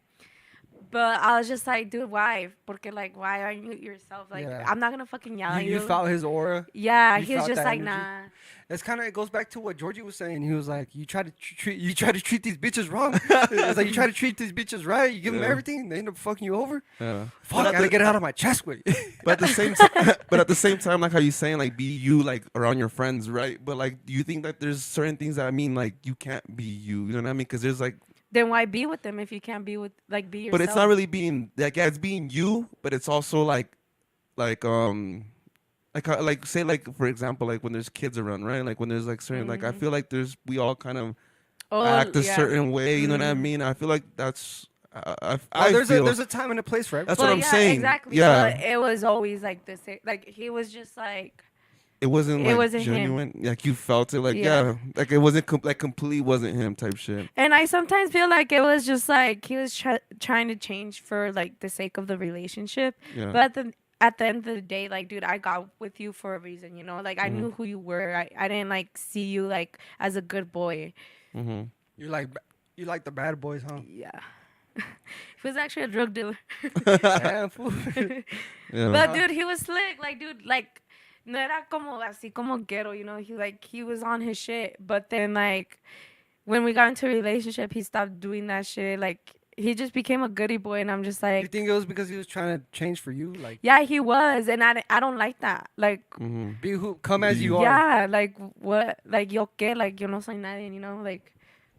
But I was just like, dude, why? Porque, like, why aren't you yourself? Like, I'm not going to fucking yell at you. You felt his aura? Yeah, You he was felt just that like, energy? nah. It's kind of, it goes back to what Georgie was saying. He was like, you try to treat these bitches wrong. It's like, you try to treat these bitches right. You give them everything. They end up fucking you over. Yeah. Fuck, I gotta get it out of my chest with. But at the same time, like how you saying, like be you, like around your friends, right? But like, do you think that there's certain things that I mean, like you can't be you? You know what I mean? Because there's like. Then why be with them if you can't be with, like, be yourself? But it's not really being like, yeah, it's being you, but it's also like say like for example, like when there's kids around, right? Like when there's like certain like I feel like we all kind of act a certain way. You know what I mean? I feel like that's. There's a time and a place for everything. That's what I'm saying. Exactly. Yeah. But it was always like this. Like he was just like. It wasn't genuine. Him. Like you felt it. Like like it wasn't completely wasn't him type shit. And I sometimes feel like it was just like he was trying to change for like the sake of the relationship. Yeah. But at the end of the day, like, dude, I got with you for a reason, you know? Like, I knew who you were. I didn't, like, see you, like, as a good boy. Mm-hmm. You like the bad boys, huh? Yeah. He was actually a drug dealer. Damn, fool. Yeah. But, dude, he was slick. Like, dude, like, no era como así como ghetto, you know? He was on his shit. But then, like, when we got into a relationship, he stopped doing that shit. Like, he just became a goody boy, and I'm just like. You think it was because he was trying to change for you, like? Yeah, he was, and I don't like that. Like, come as you are. Yeah, like what? Like yo qué? Like yo no soy nadie, you know? Like,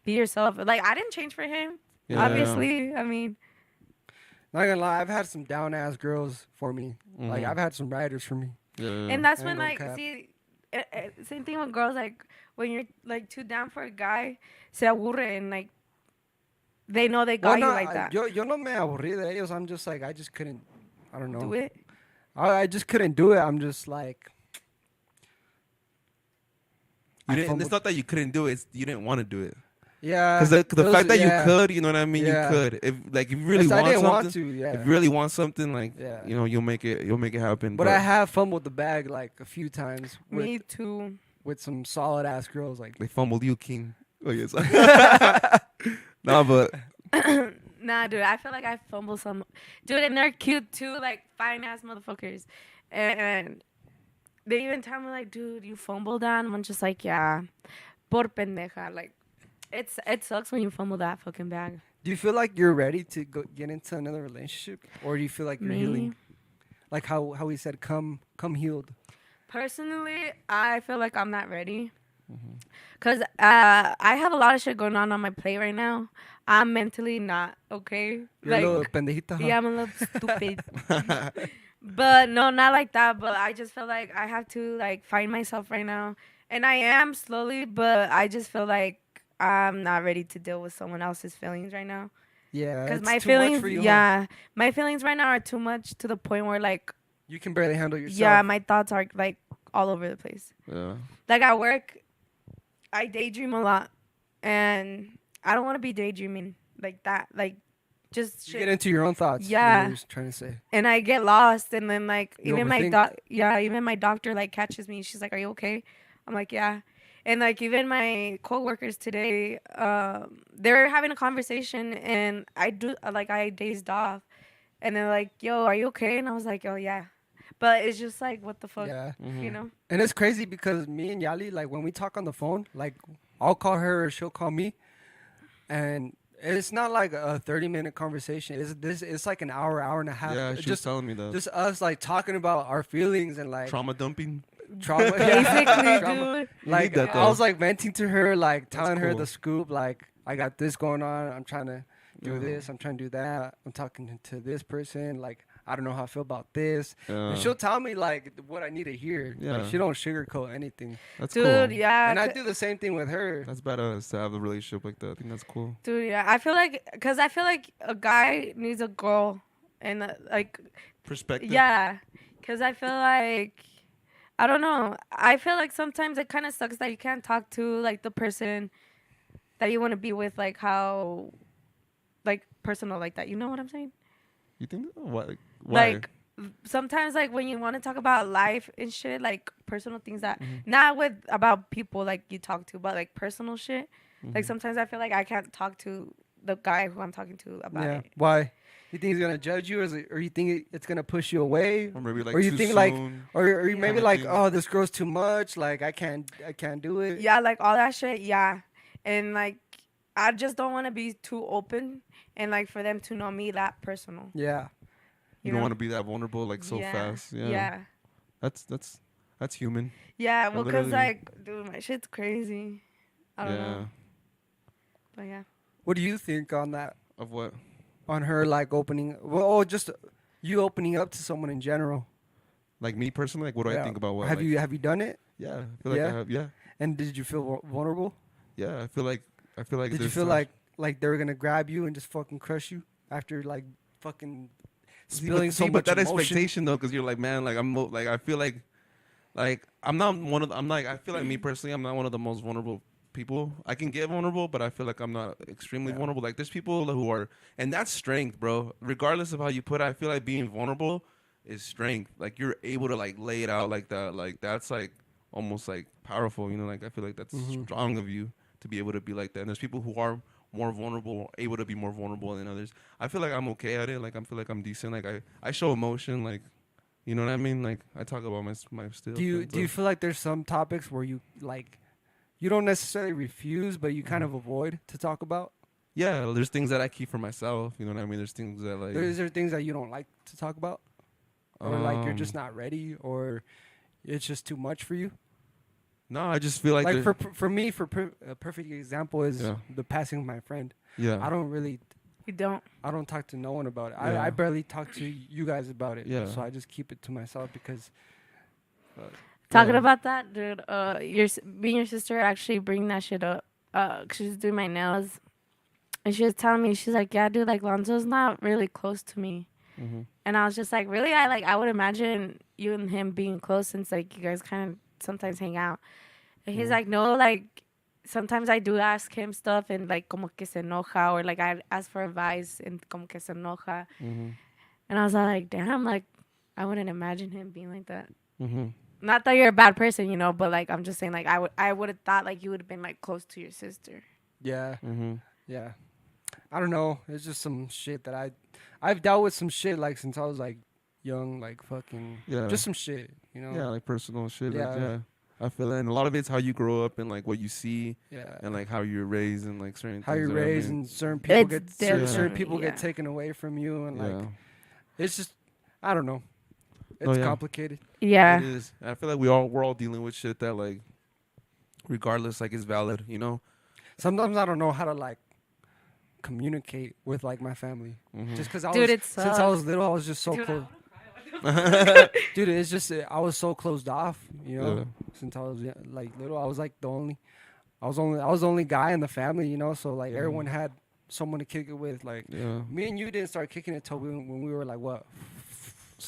be yourself. Like I didn't change for him. Yeah. Obviously, I mean. Not gonna lie, I've had some down ass girls for me. Like I've had some riders for me. Yeah. And that's when like see, same thing with girls. Like when you're like too down for a guy, se aburre and like. They know they got you like that. Yo no me aburrí de ellos. I'm just like, I just couldn't, I don't know. Do it? I just couldn't do it. I'm just like. It's not that you couldn't do it. It's you didn't want to do it. Yeah. Because the fact that you could, you know what I mean? Yeah. You could. If you really want something. If you really want something, like, you know, you'll make it happen. But I have fumbled the bag like a few times. Me too. With some solid ass girls. Like they fumbled you, King. Oh, yes. Nah, but nah, dude, I feel like I fumble some, dude, and they're cute too, like fine ass motherfuckers, and they even tell me like, dude, you fumbled that, and I'm just like, yeah, por pendeja, like, it sucks when you fumble that fucking bag. Do you feel like you're ready to get into another relationship, or do you feel like you're healing, like how he said, come healed? Personally, I feel like I'm not ready. Because I have a lot of shit going on my plate right now. I'm mentally not okay. You're a little pendejita, huh? Yeah, I'm a little stupid. But no, not like that. But I just feel like I have to like find myself right now. And I am slowly, but I just feel like I'm not ready to deal with someone else's feelings right now. Yeah, because my feelings, my feelings right now are too much to the point where like you can barely handle yourself. Yeah, my thoughts are like all over the place. Yeah, like at work. I daydream a lot, and I don't want to be daydreaming like that. Like, just you get into your own thoughts. Yeah, you're trying to say. And I get lost, and then like even my doctor like catches me. She's like, "Are you okay?" I'm like, "Yeah." And like even my coworkers today, they're having a conversation, and I dazed off, and they're like, "Yo, are you okay?" And I was like, "Oh yeah." But it's just like, what the fuck, you know? And it's crazy because me and Yali, like, when we talk on the phone, like, I'll call her or she'll call me. And it's not like a 30-minute conversation. It's like an hour and a half. Yeah, she was telling me that. Just us, like, talking about our feelings and, like... Trauma dumping? Basically, dude. Like, I was, like, venting to her, like, telling her the scoop, like, I got this going on. I'm trying to do this. I'm trying to do that. I'm talking to this person. Like... I don't know how I feel about this. Yeah. And she'll tell me like what I need to hear. Yeah. Like, she don't sugarcoat anything. That's Dude, cool. yeah. And I do the same thing with her. That's badass to have a relationship like that. I think that's cool. Dude, yeah. I feel like, because I feel like a guy needs a girl. And, like, Perspective. yeah. Because I feel like, I don't know. I feel like sometimes it kind of sucks that you can't talk to, like, the person that you want to be with, like, how, like, personal like that. You know what I'm saying? You think what? Like, why? Like, sometimes, like, when you want to talk about life and shit, like, personal things that, not with, about people, like, you talk to, but, like, personal shit. Like, sometimes I feel like I can't talk to the guy who I'm talking to about it. Why? You think he's gonna judge you, or you think it's gonna push you away, or maybe like or you too think soon. like, or you maybe Kinda like, thing. oh, this girl's too much. Like I can't do it. Yeah, like, all that shit, yeah. And, like, I just don't want to be too open and, like, for them to know me that personal. Yeah. You don't want to be that vulnerable like so fast. Yeah. Yeah. That's human. Yeah, well, because, literally- like, dude, my shit's crazy. I don't know. But, yeah. What do you think on that? Of what? On her like opening? Well, just you opening up to someone in general. Like me personally, like what do I think about what? Have like, you done it? Yeah, I feel like I have. Yeah, And did you feel vulnerable? yeah. I feel like. Did you there's feel times- like they were gonna grab you and just fucking crush you after like fucking See, spilling so but much that emotion? expectation though, because you're like, man, like like I feel like I'm not one of. I'm like I feel like me personally, I'm not one of the most vulnerable people. I can get vulnerable, but I feel like I'm not extremely vulnerable. Like there's people who are, and that's strength, bro. Regardless of how you put it, I feel like being vulnerable is strength. Like you're able to like lay it out like that. Like that's like almost like powerful. You know, like I feel like that's strong of you to be able to be like that. And there's people who are more vulnerable, able to be more vulnerable than others. I feel like I'm okay at it. Like I feel like I'm decent. Like I show emotion. Like you know what I mean. Like I talk about my still. Do you feel like there's some topics where you like you don't necessarily refuse, but you kind of avoid to talk about? Yeah, there's things that I keep for myself. You know what I mean? There's things that like. Is there things that you don't like to talk about, or like you're just not ready, or it's just too much for you? No, I just feel like for me, a perfect example is the passing of my friend. Yeah. I don't really. You don't. I don't talk to no one about it. Yeah. I barely talk to you guys about it. Yeah. So I just keep it to myself because. Talking about that, dude, me and your sister actually bring that shit up. She was doing my nails. And she was telling me, she's like, yeah, dude, like, Lonzo's not really close to me. Mm-hmm. And I was just like, really? I would imagine you and him being close since, like, you guys kind of sometimes hang out. And he's like, no, like, sometimes I do ask him stuff and, like, como que se enoja. Or, like, I ask for advice and como que se enoja. Mm-hmm. And I was like, damn, like, I wouldn't imagine him being like that. Mm-hmm. Not that you're a bad person, you know, but, like, I'm just saying, like, I would have thought, like, you would have been, like, close to your sister. Yeah. Mm-hmm. Yeah. I don't know. It's just some shit that I've dealt with some shit like since I was like young, like fucking just some shit, you know. Yeah, like personal shit. Yeah. Like, yeah. I feel that, and a lot of it's how you grow up and like what you see, Yeah. and like how you're raised and like certain How things you're that I raised mean. and certain people It's certain people yeah. get taken away from you and like Yeah. it's just I don't know. Oh, It's yeah. complicated. Yeah. It is. And I feel like we're all dealing with shit that like, regardless, like is valid. You know. Sometimes I don't know how to like communicate with like my family. Mm-hmm. Just because Dude, it since I sucks. was little, I was just so close. Dude, it's just I was so closed off, you know. Yeah. Since I was like little, I was like I was the only guy in the family, you know. So like everyone had someone to kick it with. Like Yeah. me and you didn't start kicking it till when we were like what,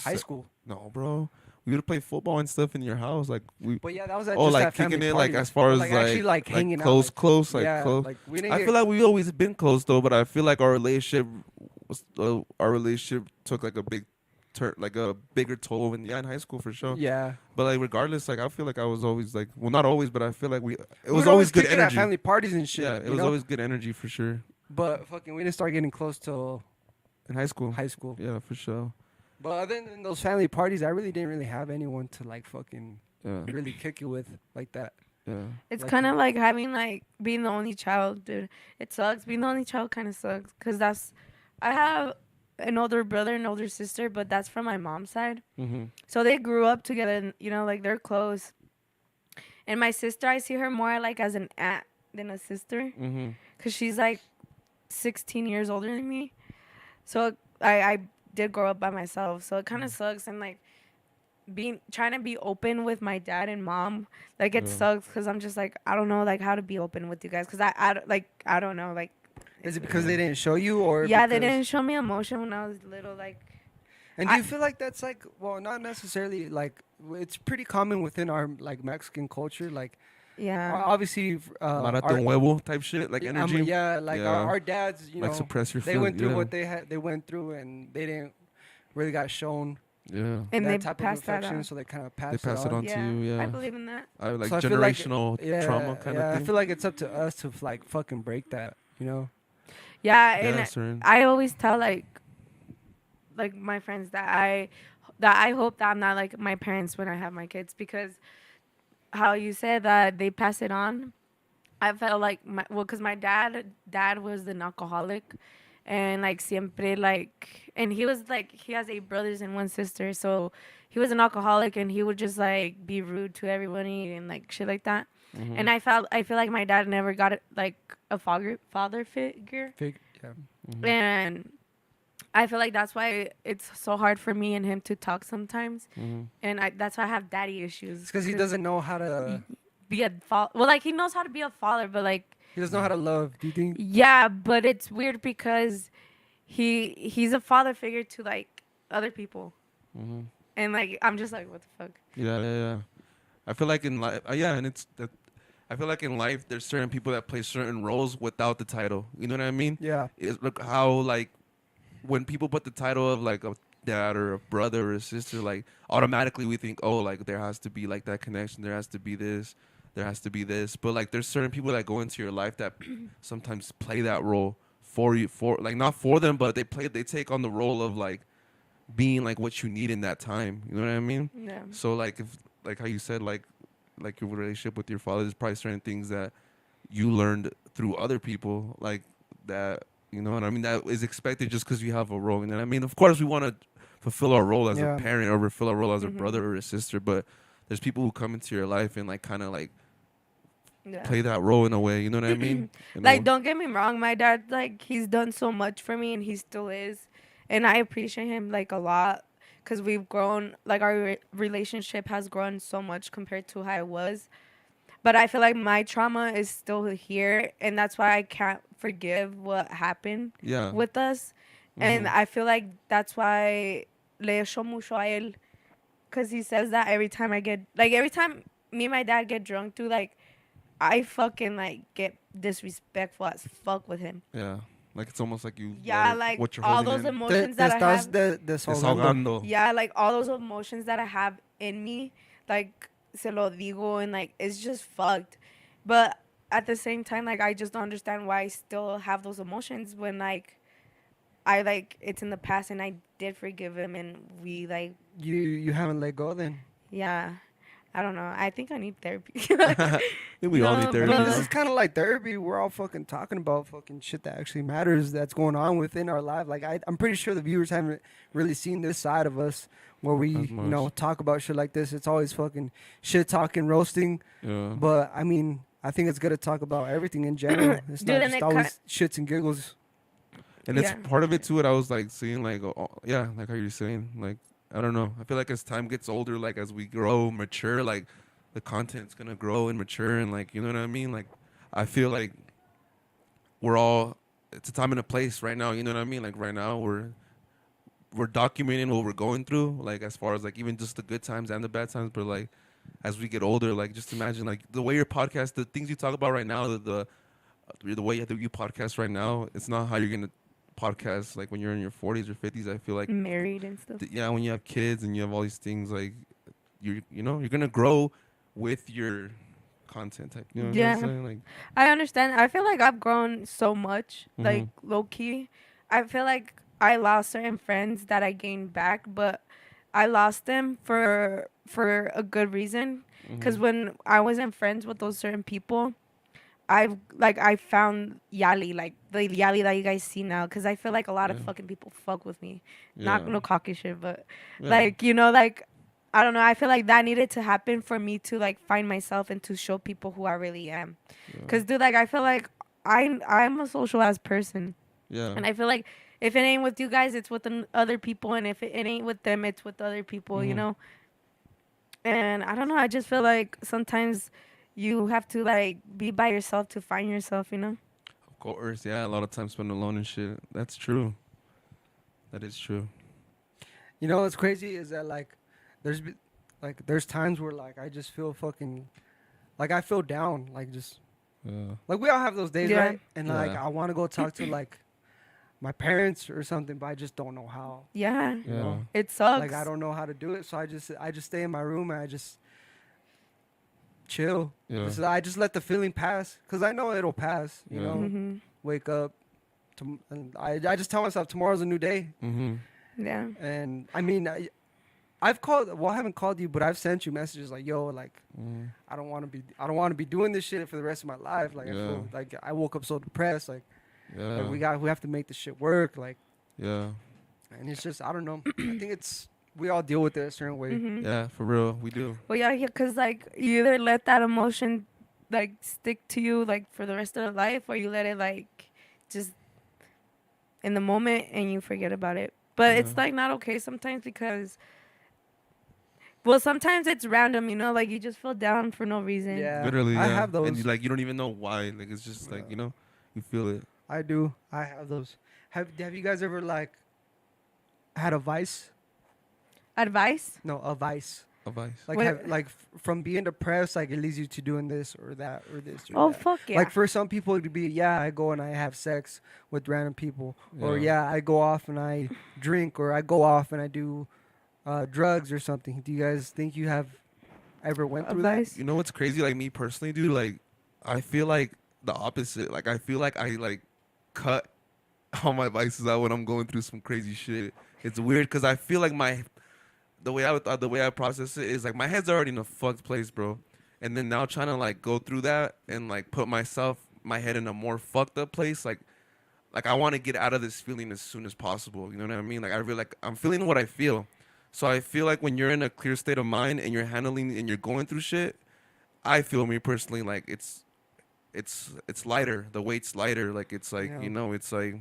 high school. No, bro. We would play football and stuff in your house, like we. But yeah, that was at Oh, just like at family kicking it, like parties. as far as Like, actually, like hanging out, close, like- close, like yeah, close. like we didn't. I feel like we always been close though, but I feel like our relationship took like a big turn, like a bigger toll in high school for sure. yeah. But like regardless, like I feel like I was always like, well, not always, but I feel like it We was would always good kick it at energy. family parties and shit. Yeah, it you was know? always good energy for sure But fucking, we didn't start getting close till in high school. high school. Yeah, for sure. But other than those family parties, I really didn't really have anyone to like fucking Yeah, really kick it with like that. yeah. It's Like- kind of like having, like, being the only child, dude. It sucks. Being the only child kind of sucks. Because I have an older brother and older sister, but that's from my mom's side. Mm-hmm. So they grew up together, and, you know, like, they're close. And my sister, I see her more, like, as an aunt than a sister. Mm-hmm. Because she's, like, 16 years older than me. So I did grow up by myself, so it kind of sucks. And like trying to be open with my dad and mom, like it sucks because I'm just like, I don't know like how to be open with you guys because I don't know like. Is it because they didn't show you, or yeah, they didn't show me emotion when I was little, like. And do you feel like that's like, well, not necessarily like, it's pretty common within our like Mexican culture, like, yeah, obviously, Marathon huevo type shit, like energy. Our dads, you like know, suppress your they feelings, went through what they went through, and they didn't really got shown Yeah. and that they type of passed that affection, on. so they kind of They pass pass it on Yeah, to you. Yeah. I believe in that. Like So I feel like- generational trauma kind of I thing. feel like it's up to us to like fucking break that, you know? Yeah, Yeah, and certain. I always tell like my friends that I hope that I'm not like my parents when I have my kids, because how you said that they pass it on. I felt like because my dad was an alcoholic, and like siempre like, and he was like, he has 8 brothers and 1 sister, so he was an alcoholic, and he would just like be rude to everybody and like shit like that. Mm-hmm. And I feel like my dad never got it like a father figure, Yeah. Mm-hmm. and I feel like that's why it's so hard for me and him to talk sometimes, Mm-hmm. and that's why I have daddy issues. It's because he doesn't know how to, be a father. Well, like he knows how to be a father, but like he doesn't know how to love. Do you think? yeah, but it's weird because he's a father figure to like other people, Mm-hmm. and like I'm just like, what the fuck? Yeah. I feel like in life, and it's that. I feel like in life, there's certain people that play certain roles without the title. You know what I mean? Yeah. It's look how like when people put the title of like a dad or a brother or a sister, like automatically we think, oh, like there has to be like that connection. There has to be this. There has to be this. But like there's certain people that go into your life that sometimes play that role for you, for like not for them, but they take on the role of like being like what you need in that time. You know what I mean? Yeah. So like if like how you said like your relationship with your father, there's probably certain things that you learned through other people, like that, you know what I mean, that is expected just because you have a role. You know what I mean? Of course we want to fulfill our role as a parent or fulfill our role as a brother or a sister, but there's people who come into your life and like kind of like play that role in a way, you know what I mean? Like don't get me wrong, my dad, like he's done so much for me and he still is, and I appreciate him like a lot, because we've grown, like our relationship has grown so much compared to how it was. But I feel like my trauma is still here, and that's why I can't forgive what happened with us. And I feel like that's why le echo mucho a él, because he says that every time me and my dad get drunk too, like I fucking like get disrespectful as fuck with him. Yeah. Like it's almost like you like what you're all holding those in. emotions that I have. Desahogando. Yeah, like all those emotions that I have in me, like se lo digo, and like it's just fucked. But at the same time, like I just don't understand why I still have those emotions when like I like it's in the past and I did forgive him and we like you haven't let go then. Yeah. I don't know. I think I need therapy. We all need therapy. This is kind of like therapy. We're all fucking talking about fucking shit that actually matters, that's going on within our life. Like I'm pretty sure the viewers haven't really seen this side of us where we, you know, talk about shit like this. It's always fucking shit talking, roasting. Yeah. But I mean, I think it's good to talk about everything in general. It's not just always shits and giggles. And it's part of it too. What I was like seeing, like, like how you're saying, like. I don't know. I feel like as time gets older, like as we grow, mature, like the content's gonna grow and mature, and like you know what I mean. Like I feel like it's a time and a place right now. You know what I mean. Like right now we're documenting what we're going through, like as far as like even just the good times and the bad times. But like as we get older, like just imagine like the way your podcast, the things you talk about right now, the way that you podcast right now, it's not how you're gonna podcast like when you're in your 40s or 50s. I feel like married and stuff. When you have kids and you have all these things, like you're gonna grow with your content type. You know what I'm saying? Like I understand. I feel like I've grown so much, like low key. I feel like I lost certain friends that I gained back, but I lost them for a good reason. Because when I wasn't friends with those certain people, I found Yali, like the Yali that you guys see now, because I feel like a lot of fucking people fuck with me. Not no cocky shit, but like, you know, like, I don't know. I feel like that needed to happen for me to like find myself and to show people who I really am. Because, dude, like, I feel like I'm a social ass person. Yeah. And I feel like if it ain't with you guys, it's with other people, and if it ain't with them, it's with other people, you know. And I don't know. I just feel like sometimes you have to like be by yourself to find yourself, you know. Of course, yeah. A lot of times spent alone and shit. That's true. That is true. You know what's crazy is that like there's times where like I just feel fucking like I feel down, like just Yeah. like we all have those days, Yeah. right? And like Yeah. I want to go talk to like my parents or something, but I just don't know how. Yeah, You know? it sucks. Like I don't know how to do it, so I just stay in my room and I just chill. Yeah. I just let the feeling pass because I know it'll pass. You Yeah. know, Mm-hmm. wake up. And I just tell myself tomorrow's a new day. Mm-hmm. Yeah. And I mean, I've called. Well, I haven't called you, but I've sent you messages like, "Yo, like, I don't want to be doing this shit for the rest of my life. Like, I feel like I woke up so depressed. Like, Yeah. like we have to make this shit work. Like, Yeah. and it's just I don't know. I think we all deal with it a certain way. Mm-hmm. Yeah, for real. We do. Well, yeah, because like you either let that emotion like stick to you like for the rest of the life, or you let it like just in the moment and you forget about it. But it's like not okay sometimes because, well, sometimes it's random, you know, like you just feel down for no reason. Yeah, Literally, I yeah. have those. And you don't even know why. Like it's just like, you know, you feel it. I do. I have those. Have you guys ever like had a vice? Advice? No, a vice. A vice. Like What- from being depressed, like it leads you to doing this or that or this or Oh, that. fuck yeah. Like for some people, it could be, I go and I have sex with random people, or Yeah. I go off and I drink, or I go off and I do drugs or something. Do you guys think you have ever went through that? Advice? You know what's crazy? Like me personally, dude, like I feel like the opposite. Like I feel like I like cut all my vices out when I'm going through some crazy shit. It's weird because I feel like the way I process it is like my head's already in a fucked place, bro. And then now trying to like go through that and like put my head in a more fucked up place, like I want to get out of this feeling as soon as possible. You know what I mean? Like I really like I'm feeling what I feel. So I feel like when you're in a clear state of mind and you're handling and you're going through shit, I feel me personally like it's lighter. The weight's lighter. Like it's like, Yeah. you know, it's like.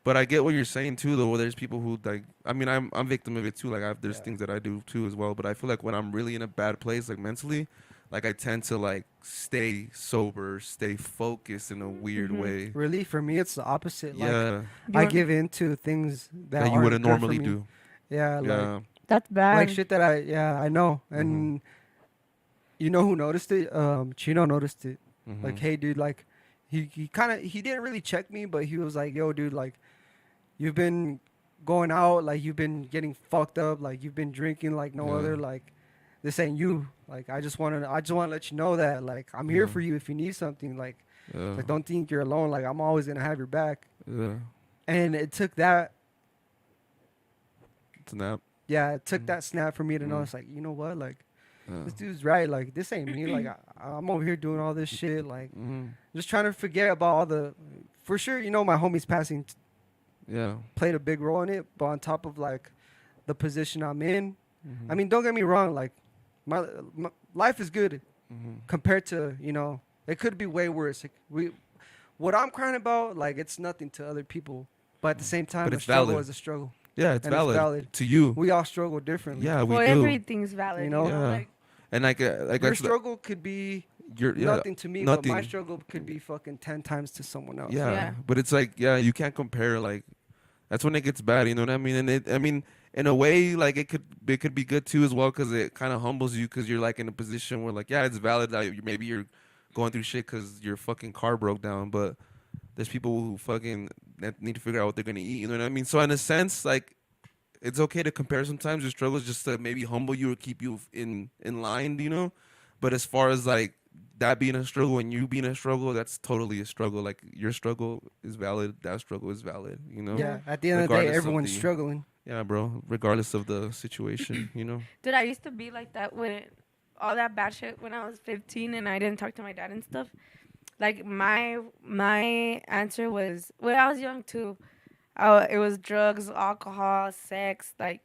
But I get what you're saying too, though. Where there's people who like, I mean, I'm victim of it too. Like there's things that I do too as well. But I feel like when I'm really in a bad place, like mentally, like I tend to like stay sober, stay focused in a weird way. Really, for me, it's the opposite. Like Yeah, I give in to things that you aren't wouldn't good for normally me. do. Yeah, like Yeah, That's bad. like shit that I know. And you know who noticed it? Chino noticed it. Like, hey, dude, like he didn't really check me, but he was like, yo, dude, like you've been going out, like you've been getting fucked up, like you've been drinking like no other, like this ain't you. Like I just want to let you know that like I'm here for you if you need something. Like don't think you're alone. Like I'm always gonna have your back. Yeah, And it took that. snap. Yeah, it took that snap for me to know. It's like, you know what, like this dude's right. Like this ain't me. Like I'm over here doing all this shit. Like just trying to forget about all the. For sure, you know, my homie's passing Yeah, played a big role in it. But on top of like the position I'm in, I mean, don't get me wrong. Like my life is good compared to, you know, it could be way worse. Like, what I'm crying about, like it's nothing to other people. But at the same time, But a it's struggle valid. is a struggle. yeah, it's And it's valid, valid. to you. We all struggle differently. Yeah, we well, do. everything's valid, You know? Yeah. like, And like Your that's the- struggle could be your nothing to me, but my nothing. struggle could be fucking 10 times to someone else. Yeah. Yeah. But it's like, you can't compare. Like, that's when it gets bad. You know what I mean? And I mean, in a way, like it could be good too as well, because it kind of humbles you, because you're like in a position where like, it's valid that maybe you're going through shit because your fucking car broke down, but there's people who fucking that need to figure out what they're gonna eat. You know what I mean? So in a sense, like, it's okay to compare sometimes your struggles, just to maybe humble you or keep you in line. You know? But as far as like that being a struggle and you being a struggle, that's totally a struggle. Like your struggle is valid, that struggle is valid, you know? Yeah, at the end of the day, Regardless of everyone's the- struggling. Yeah, bro. Regardless of the situation, you know? dude, I used to be like that when all that bad shit when I was 15 and I didn't talk to my dad and stuff. Like my answer was when I was young too. It was drugs, alcohol, sex. Like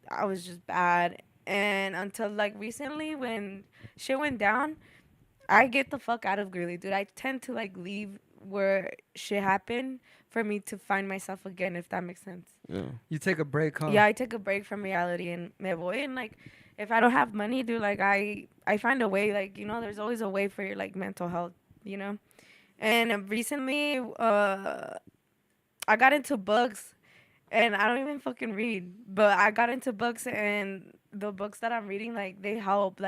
I was just bad. And until like recently, when shit went down, I get the fuck out of Greeley, dude. I tend to like leave where shit happened for me to find myself again, if that makes sense. Yeah. You take a break, huh? Yeah, I take a break from reality and me voy. And like, if I don't have money, dude, like I find a way. Like, you know, there's always a way for your like mental health, you know. And recently, I got into books, and I don't even fucking read, but I got into books, and the books that I'm reading, like they help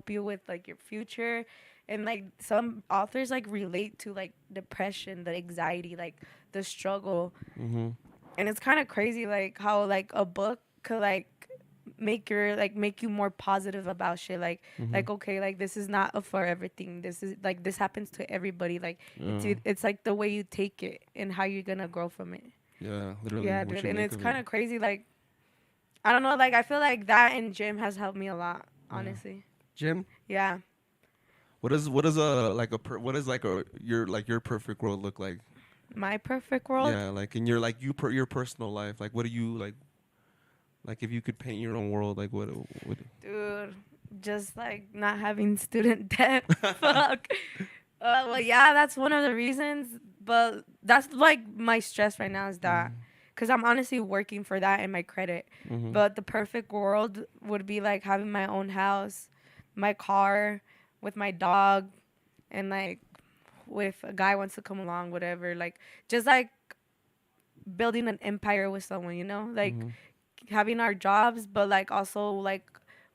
you with like your future, and like some authors like relate to like depression, the anxiety, like the struggle, and it's kind of crazy like how like a book could like make you more positive about shit, like okay, like this is not a forever thing, this is like this happens to everybody, like it's like the way you take it and how you're gonna grow from it. Yeah, literally. Yeah, dude, and it's kind of crazy. Like, I don't know. Like, I feel like that and gym has helped me a lot, honestly. Gym? Yeah. What is your perfect world look like? My perfect world? Yeah, like in your your personal life. Like, what do you like if you could paint your own world, like what? Dude, just like not having student debt. Fuck. Well, yeah, that's one of the reasons. But that's like my stress right now is that. Because I'm honestly working for that in my credit. But the perfect world would be like having my own house, my car, with my dog, and like if a guy wants to come along, whatever. Like just like building an empire with someone, you know? Like having our jobs, but like also like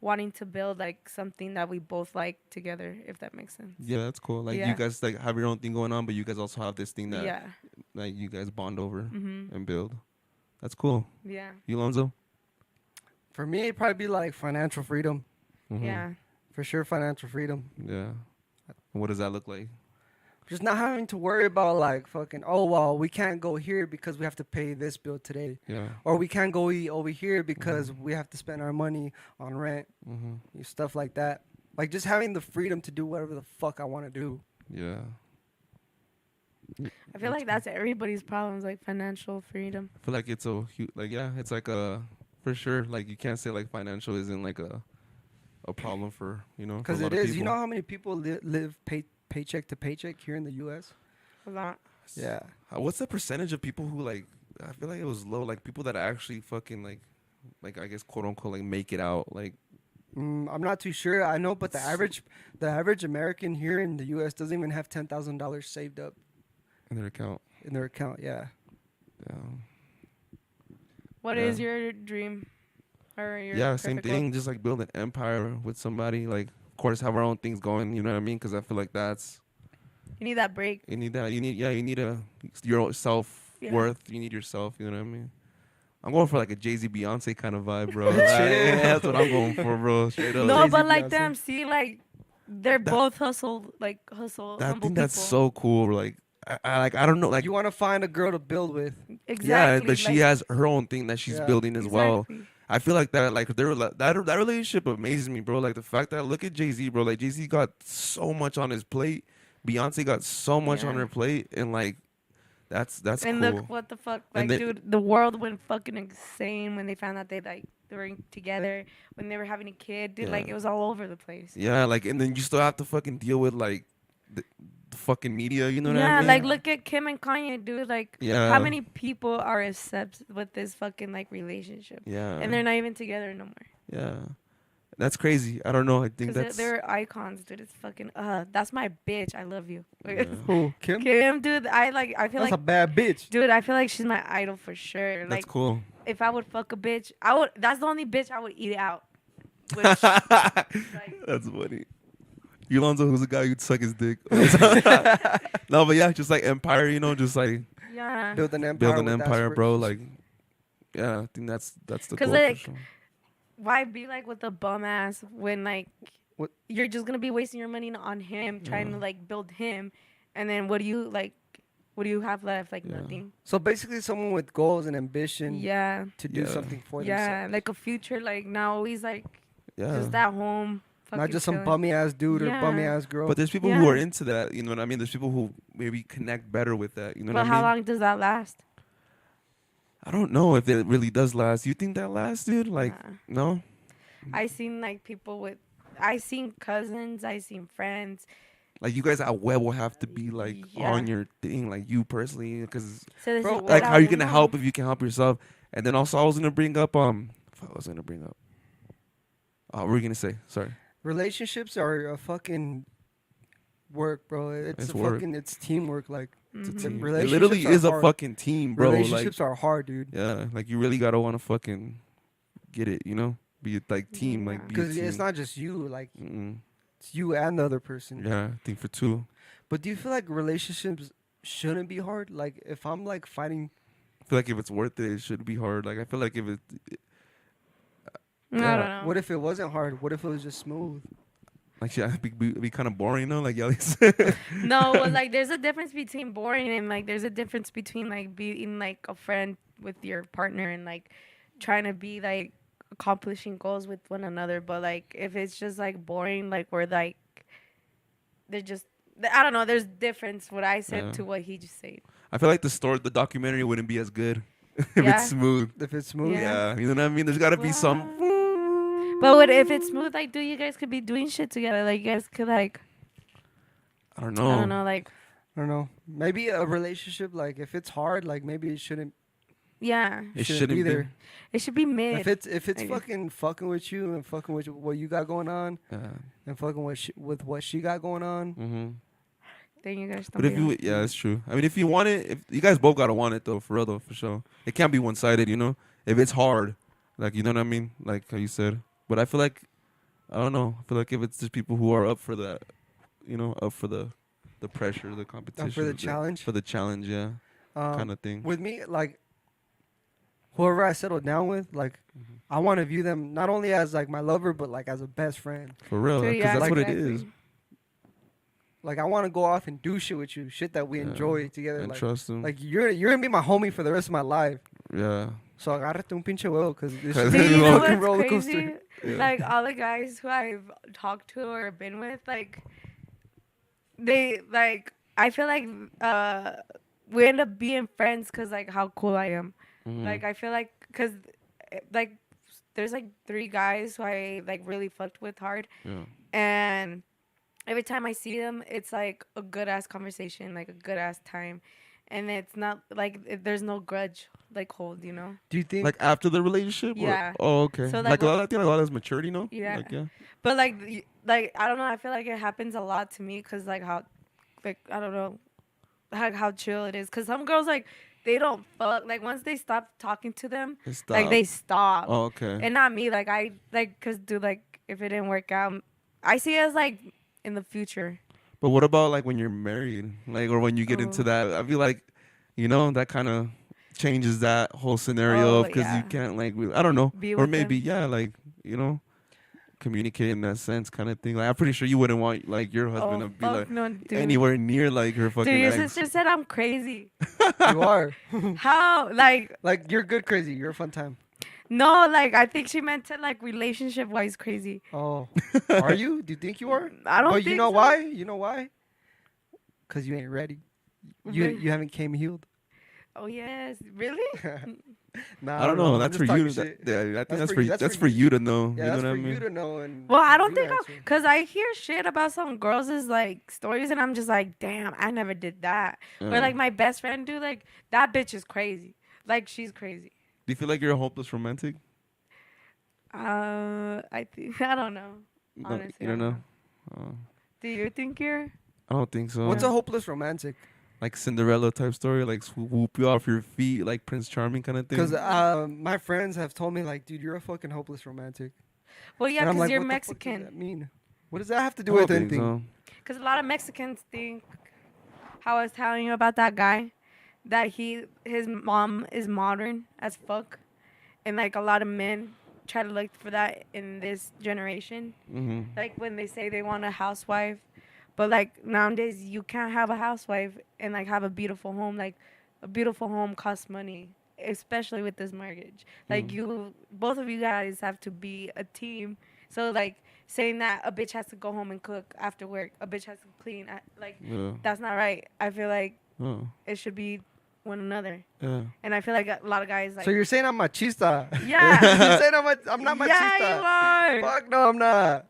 wanting to build like something that we both like together, if that makes sense. Yeah, that's cool. Like you guys like have your own thing going on, but you guys also have this thing that like you guys bond over and build. That's cool. Yeah. You, Lonso? For me, it'd probably be like financial freedom. Yeah. For sure, financial freedom. Yeah. What does that look like? Just not having to worry about like fucking, oh, well, we can't go here because we have to pay this bill today. Yeah. Or we can't go eat over here because we have to spend our money on rent. Stuff like that. Like just having the freedom to do whatever the fuck I want to do. Yeah. I feel like that's everybody's problems, like financial freedom. I feel like it's a huge, like, yeah, it's like a, for sure, like you can't say like financial isn't like a problem for, you know. Because it is. You know how many people live paycheck to paycheck here in the U.S.? A lot. Yeah. What's the percentage of people who like, I feel like it was low, like people that actually fucking like I guess quote unquote like make it out, like. I'm not too sure. I know, but the average American here in the U.S. doesn't even have $10,000 saved up In their account. Yeah. Yeah. What is your dream? Or your yeah, same perfect thing. world? Just like build an empire with somebody. Like, of course, have our own things going. You know what I mean? Because I feel like that's. You need that break. You need that. You need your own self-worth. You need yourself. You know what I mean? I'm going for like a Jay-Z Beyonce kind of vibe, bro. That's what I'm going for, bro. Straight up. No, Jay-Z, but like Beyonce. them, see, like they're both hustle. I humble think that's people. so cool. Like, I don't know. Like, You want to find a girl to build with. Exactly. yeah, but like, she has her own thing that she's building as well. exactly. I feel like that, like that relationship amazes me, bro. Like the fact that look at Jay-Z, bro. Like Jay-Z got so much on his plate. Beyonce got so much on her plate, and like that's and cool. look, what the fuck, like, dude, the world went fucking insane when they found out they were together, when they were having a kid, dude. Like it was all over the place. Yeah, like, and then you still have to fucking deal with like the fucking media. You know what I mean? Yeah, like look at Kim and Kanye, dude. Like, how many people are obsessed with this fucking like relationship? Yeah, and they're not even together no more. Yeah, that's crazy. I don't know. I think that's they're icons, dude. It's fucking that's my bitch. I love you. Who? Kim? Kim, dude. I feel That's like a bad bitch. dude. I feel like she's my idol for sure. that's Like, cool. if I would fuck a bitch, I would. That's the only bitch I would eat out. Which, like, That's funny. You, Lonzo, who's the guy who'd suck his dick? No, but yeah, just like empire, you know, just like yeah. Build an empire. bro. Like, yeah, I think that's the goal. Cause like, for sure. why be like with a bum ass when like What? you're just gonna be wasting your money on him, trying to like build him, and then what do you have left? Like nothing. So basically, someone with goals and ambition Yeah. to do something for Yeah, themselves. like a future. Like not always like Yeah. just at home. Not just some chilling. bummy ass dude or Yeah. bummy ass girl. But there's people who are into that. You know what I mean? There's people who maybe connect better with that. You know But what I how mean? long does that last? I don't know if it really does last. You think that lasts, dude? Like, no? I seen like I seen cousins, I seen friends, Like you guys at web will have to be like Yeah. on your thing, like you personally, because So this Bro, is what like I how are you wanna gonna know. help if you can help yourself? And then also I was gonna bring up what was I gonna bring up? What were you gonna say? Sorry. Relationships are a fucking work, bro. It's It's a work. fucking it's teamwork. Like It's a Mhm. team. It relationships literally are is a hard. fucking team, bro. Relationships Like are hard, dude. yeah, like you really gotta wanna fucking get it, you know? Be a like team, Yeah. like be a Because team. it's not just you. Like Mm-mm. it's you and the other person. Yeah, I think for two. But do you feel like relationships shouldn't be hard? Like if I'm like fighting, I feel like if it's worth it, it should be hard. Like I feel like if it, I don't know. what if it wasn't hard? What if it was just smooth? like yeah, it'd be kind of boring, you know? Like Yalixa. No, well, like there's a difference between boring and like there's a difference between like being like a friend with your partner and like trying to be like accomplishing goals with one another. But like if it's just like boring, like we're like they're just I don't know. There's difference what I said Yeah. to what he just said. I feel like the documentary wouldn't be as good if Yeah. it's smooth. If it's smooth, Yeah. Yeah, you know what I mean. There's got to be some. But what if it's smooth? Like, you guys could be doing shit together. Like, you guys could like I don't know. I don't know. Like, I don't know. Maybe a relationship, like if it's hard, like maybe it shouldn't. yeah, It shouldn't shouldn't be be. there. it should be mid. If it's I guess. fucking with you and fucking with what you got going on Yeah. and fucking with what she got going on. Mm-hmm. Then you guys don't. But if you, yeah, it's true. I mean, if you want it, if you guys both gotta want it though, for real though, for sure. It can't be one sided, you know. If it's hard, like you know what I mean, like how you said. But I feel like, I don't know. I feel like if it's just people who are up for that, you know, up for the pressure, the competition, challenge? for the challenge, yeah, kind of thing. With me, like whoever I settle down with, like I want to view them not only as like my lover, but like as a best friend. For real, Dude, because yeah, that's what it exactly. is. Like I want to go off and do shit with you, shit that we Yeah. enjoy together. And Like, trust them. like you're gonna be my homie for the rest of my life. Yeah. So agárrate un pinche huevo, cause this Cause shit Dude, is you a know fucking what's roller crazy? coaster. Yeah. Like all the guys who I've talked to or been with, like they like I feel like we end up being friends because like how cool I am. Mhm. Like I feel like because like there's like 3 guys who I like really fucked with hard, Yeah. and every time I see them, it's like a good ass conversation, like a good ass time, and it's not like there's no grudge like hold, you know. Do you think? Like after the relationship? Or- Yeah. oh, okay. So, like, like, a lot, I think like a lot of maturity, no? Yeah. Like, yeah. But like I don't know. I feel like it happens a lot to me because like how, like I don't know, how chill it is. Because some girls like they don't fuck. Like once they stop talking to them, It's like they stop. Oh, okay. And not me. Like I like because dude like if it didn't work out, I see it as like in the future. But what about like when you're married, like, or when you get into Oh. that? I feel like, you know, that kind of changes that whole scenario Oh, because yeah. you can't like, I don't know, Be or with maybe them. yeah, like you know, communicate in that sense, kind of thing. Like I'm pretty sure you wouldn't want like your husband to be fuck like no, dude. anywhere near like her fucking Dude, your ex. sister said I'm crazy. you are. How like Like you're good crazy. You're a fun time. no like I think she meant to like relationship wise crazy. Oh, are you? Do you think you are? I don't But you think know so. why? You know why? Cause you ain't ready. You Really? you haven't came healed. Oh yes, really? Nah, I don't know. I'm That's just for you. talking shit. Yeah, I think That's that's for for you- you. that's That's for for you. you to know. Yeah, You know that's what I for mean? you to know. And Well, I don't you think answer. because I hear shit about some girls' like stories, and I'm just like, damn, I never did that. Yeah. But like my best friend, dude, like that bitch is crazy. Like she's crazy. Do you feel like you're a hopeless romantic? I think I don't know. No, Honestly, you don't I know. Oh, Do you think you're? I don't think so. What's a hopeless romantic? Like Cinderella type story, like whoop you off your feet, like Prince Charming kind of thing. Because my friends have told me like, dude, you're a fucking hopeless romantic. Well, yeah, And I'm because like, you're what the fuck does Mexican. that mean? What does that have to do I don't with think anything? so. Because a lot of Mexicans think, how I was telling you about that guy, that his mom is modern as fuck, and like a lot of men try to look for that in this generation. Mm-hmm. Like when they say they want a housewife, but like nowadays you can't have a housewife and like have a beautiful home. Like a beautiful home costs money, especially with this mortgage. Like both of you guys have to be a team. So like saying that a bitch has to go home and cook after work, a bitch has to clean, like Yeah. that's not right. I feel like Oh. it should be one another. Yeah. And I feel like a lot of guys like So you're saying I'm machista? yeah. You're saying I'm not machista? Yeah, you are. Fuck no, I'm not.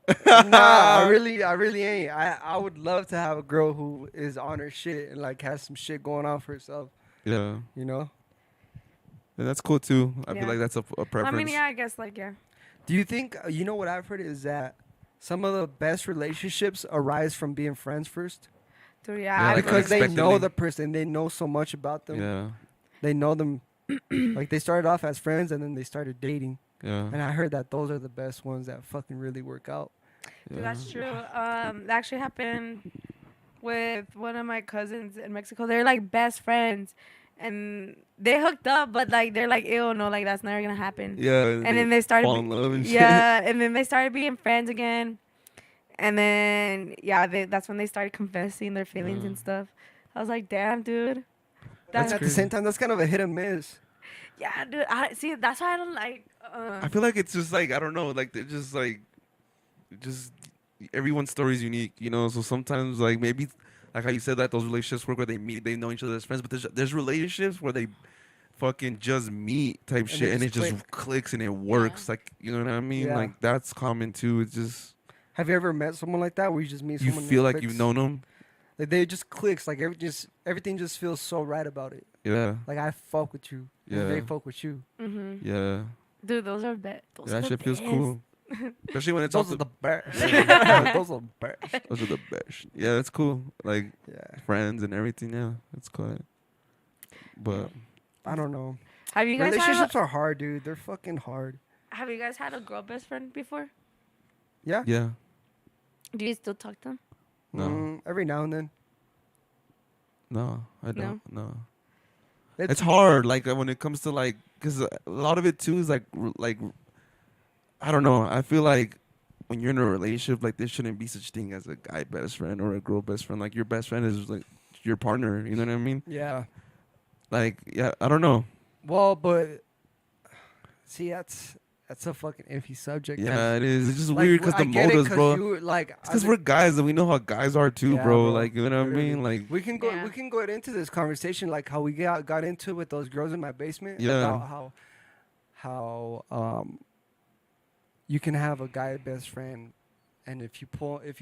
Nah, I really ain't. I would love to have a girl who is on her shit and like has some shit going on for herself. Yeah. You know? And that's cool too. I feel Yeah. like that's a preference. I mean, yeah, I guess like yeah. Do you think you know what I've heard is that some of the best relationships arise from being friends first? Dude, Yeah, yeah, like Because they know unexpectedly. the person, they know so much about them. Yeah. They know them. Like they started off as friends and then they started dating. Yeah. And I heard that those are the best ones that fucking really work out. Dude, Yeah. that's true. That actually happened with one of my cousins in Mexico. They're like best friends, and they hooked up, but like they're like, ew, no, like that's never gonna happen. Yeah. And then they started, fall in love and shit. yeah, and then they started being friends again, and then yeah, that's when they started confessing their feelings and stuff. I was like, damn, dude. That's at the same time, that's kind of a hit and miss. Yeah, dude. I see. That's why I don't like. I feel like it's just like I don't know, like they're just like, just everyone's story is unique, you know. So sometimes like maybe like how you said that those relationships work where they meet, they know each other as friends, but there's relationships where they fucking just meet type shit and it just clicks and it works, like you know what I mean? Yeah. Like that's common too. It's just Have you ever met someone like that where you just meet you someone feel that like clicks? you've known them. Like they just clicks. Like everything just feels so right about it. Yeah, Like I fuck with you. Yeah. And they fuck with you. Mm-hmm. yeah. Dude, those are best. That shit feels cool. Especially when it's Those also are the best. Those are the best. those are the best. Yeah, it's cool. Like Yeah. friends and everything. Yeah, it's cool. But I don't know. Have you guys Relationships are hard, dude. They're fucking hard. have you guys had a girl best friend before? Yeah. yeah, Do you still talk to them? no, Every now and then. no, I don't. No. It's, It's hard, like when it comes to like, because a lot of it too is like I don't know. I feel like when you're in a relationship, like there shouldn't be such thing as a guy best friend or a girl best friend. Like your best friend is like your partner. You know what I mean? Yeah. Like yeah, I don't know. Well, but see, that's a fucking iffy subject. Yeah, it is. It's just Like, weird because I the get it motives, 'cause bro. you, like, It's because we're guys and we know how guys are too, Yeah, bro. bro. Like you know what I Literally. mean? Like we can go Yeah. we can go into this conversation like how we got into it with those girls in my basement. Yeah. About how you can have a guy best friend, and if you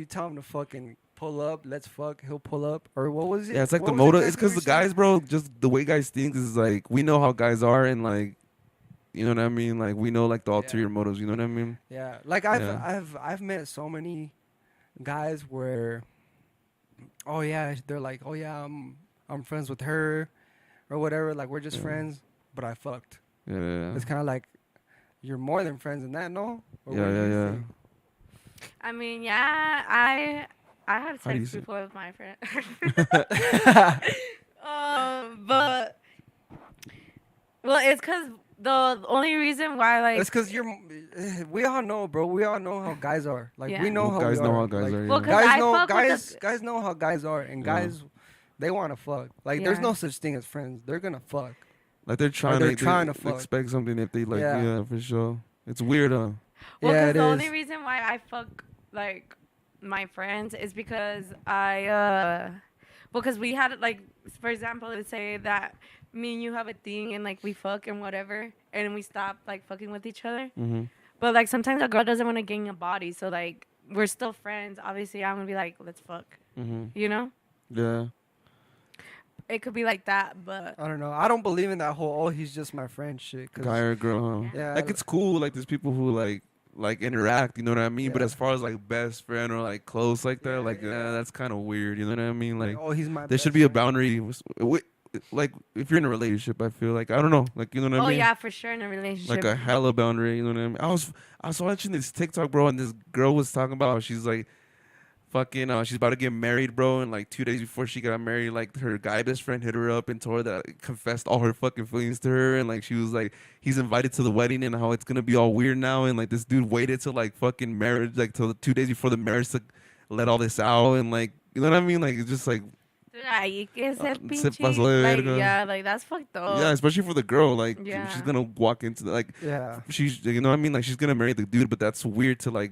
tell him to fucking pull up, let's fuck, he'll pull up. Or what was it? yeah, it's like What the was motive. exactly It's because what the you said? guys, bro. Just the way guys think is like we know how guys are and like. You know what I mean? Like we know like the ulterior motives. You know what I mean? Yeah, like I've met so many guys where, oh yeah, they're like, oh yeah, I'm friends with her, or whatever. Like we're just friends, but I fucked. Yeah. It's kind of like you're more than friends than that, no? Or what do you Yeah. think? I mean, yeah, I had How do you sex say- before with my friend. But well, it's because the only reason why like That's because we all know, bro. We all know how guys are. Like Yeah. we know how guys we know are. how guys Like, are. Well, Yeah. 'cause Guys I know fuck with guys know how guys are, and Yeah. guys they want to fuck. Like there's Yeah. no such thing as friends. They're gonna fuck. Like they're trying, they're to, trying they to fuck. expect something if they like. Yeah. Yeah, for sure. It's weird, huh? well, Yeah, 'cause it the only is. reason why I fuck like my friends is because because we had like, for example, let's say that me and you have a thing and like we fuck and whatever, and we stop like fucking with each other. Mm-hmm. But like sometimes a girl doesn't want to gain a body, so like we're still friends. Obviously, I'm gonna be like, let's fuck. Mm-hmm. You know, Yeah. it could be like that, but I don't know. I don't believe in that whole oh he's just my friend shit. 'cause- Guy or girl, huh? Yeah. Like it's cool. Like there's people who like interact. You know what I mean? But Yeah. as far as like best friend or like close like that, like that's kind of weird. You know what I mean? Like oh he's my. there best should be a friend. boundary. Like if you're in a relationship, I feel like I don't know. Like you know what I oh mean? yeah, for sure in a relationship. Like a hella boundary. You know what I mean? I was watching this TikTok, bro, and this girl was talking about how she's like. Fucking, she's about to get married, bro, and like 2 days before she got married, like her guy best friend hit her up and told her that confessed all her fucking feelings to her, and like she was like, he's invited to the wedding and how it's gonna be all weird now, and like this dude waited till like fucking marriage, like till 2 days before the marriage to let all this out, and like you know what I mean? Like it's just like Ay, que ser se pinche. pasó de Like, verga. yeah, like that's fucked up. yeah, especially for the girl, like Yeah. she's gonna walk into the, like Yeah. she's you know what I mean? Like she's gonna marry the dude, but that's weird to like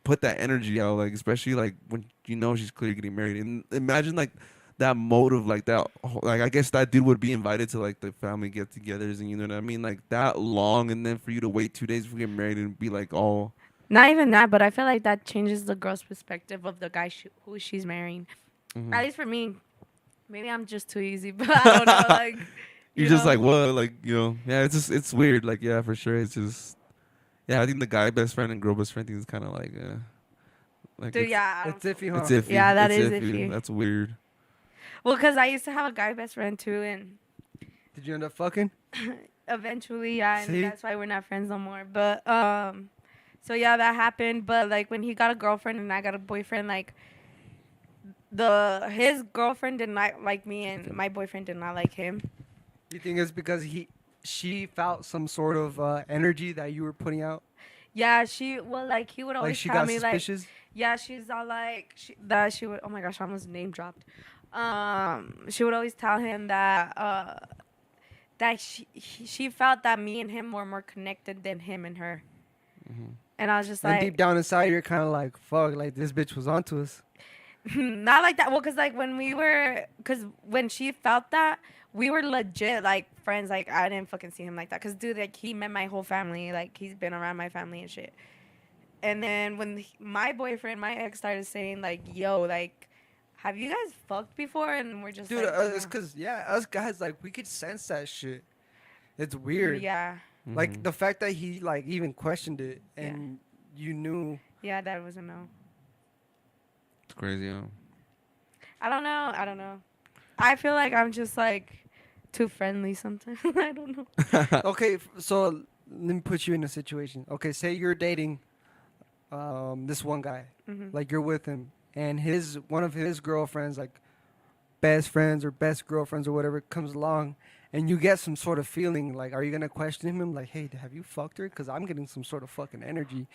put that energy out, like especially like when you know she's clearly getting married. And imagine like that motive, like that, like I guess that dude would be invited to like the family get-togethers, and you know what I mean, like that long, and then for you to wait 2 days before getting married and be like, oh, Not even that, but I feel like that changes the girl's perspective of the guy who she's marrying. Mm-hmm. At least for me. Maybe I'm just too easy, but I don't know. Like, You're just like, what? Like, yeah, it's weird. Like, yeah, for sure. It's just, yeah, I think the guy best friend and girl best friend thing is kind of like dude, yeah. It's iffy, huh? It's iffy. Yeah, that it's is iffy. That's weird. Well, because I used to have a guy best friend too, and Did you end up fucking? eventually, yeah, and See? that's why we're not friends no more. But so yeah, that happened. But like when he got a girlfriend and I got a boyfriend, like his girlfriend did not like me and my boyfriend did not like him. You think it's because she felt some sort of energy that you were putting out? Yeah, he would always Like she tell got me suspicious? like, yeah, she's all like she would. Oh my gosh, I almost name dropped. She would always tell him that she felt that me and him were more connected than him and her. Mm-hmm. And I was just And like, deep down inside, you're kind of like, fuck, like this bitch was onto us. not like that. Well, because when she felt that, we were legit like friends. Like I didn't fucking see him like that. Cause dude, like he met my whole family. Like he's been around my family and shit. And then when my boyfriend, my ex, started saying like, "Yo, like, have you guys fucked before?" And we're just Dude, like, it's because, yeah, us guys, like, we could sense that shit. It's weird. yeah, Mm-hmm. Like, the fact that he, like, even questioned it and you knew. yeah, that was a no. It's crazy, huh? I don't know. I feel like I'm just like too friendly sometimes. I don't know. Okay, so let me put you in a situation. Okay, say you're dating this one guy. Mm-hmm. Like, you're with him. And one of his girlfriends, like, best friends or best girlfriends or whatever, comes along. And you get some sort of feeling. Like, are you going to question him? Like, hey, have you fucked her? Because I'm getting some sort of fucking energy.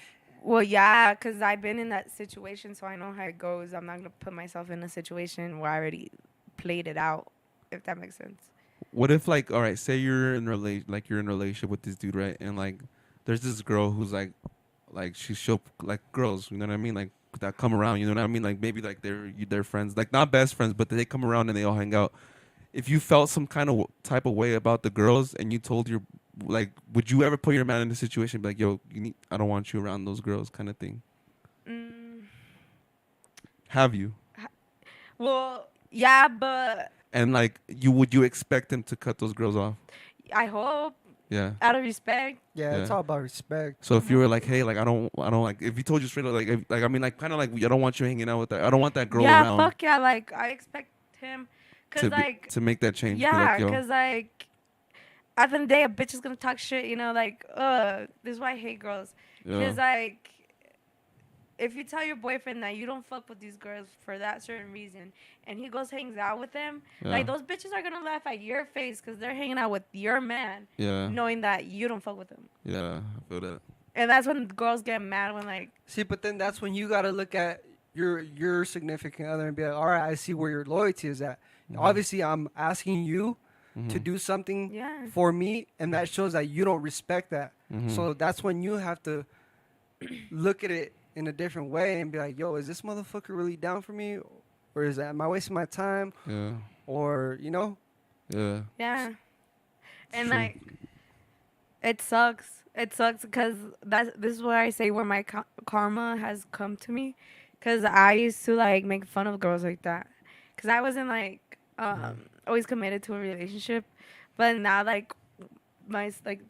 Well, yeah, because I've been in that situation, so I know how it goes. I'm not going to put myself in a situation where I already played it out, if that makes sense. What if, like, all right, say you're in relationship with this dude, right? And like, there's this girl who's like she'll like girls, you know what I mean? Like that come around, you know what I mean? Like maybe like they're friends, like not best friends, but they come around and they all hang out. If you felt some kind of type of way about the girls, and you told your like, would you ever put your man in a situation be like, yo, I don't want you around those girls, kind of thing? Have you? Well, yeah, but And like, would you expect him to cut those girls off? I hope, Yeah. out of respect. Yeah, it's Yeah. all about respect. So if you were like, hey, like I don't like, if he told you straight up, like, like I mean, like kind of like, I don't want you hanging out with that. I don't want that girl Yeah, around. fuck yeah, like I expect him, cause like to make that change. Be yeah, like, yo. cause like at the end of the day, a bitch is gonna talk shit, you know, like this is why I hate girls. Yeah. Cause like if you tell your boyfriend that you don't fuck with these girls for that certain reason, and he goes hangs out with them, like those bitches are gonna laugh at your face because they're hanging out with your man, knowing that you don't fuck with them. Yeah, I feel that. And that's when girls get mad when like. See, but then that's when you gotta look at your significant other and be like, all right, I see where your loyalty is at. Mm-hmm. Obviously, I'm asking you to do something for me, and that shows that you don't respect that. Mm-hmm. So that's when you have to look at it in a different way and be like, yo, is this motherfucker really down for me? Or am I wasting my time? Yeah. Or, you know? Yeah. Yeah. And true. like, it sucks. It sucks because this is where I say where my karma has come to me. Because I used to like make fun of girls like that. Because I wasn't like always committed to a relationship. But now like my like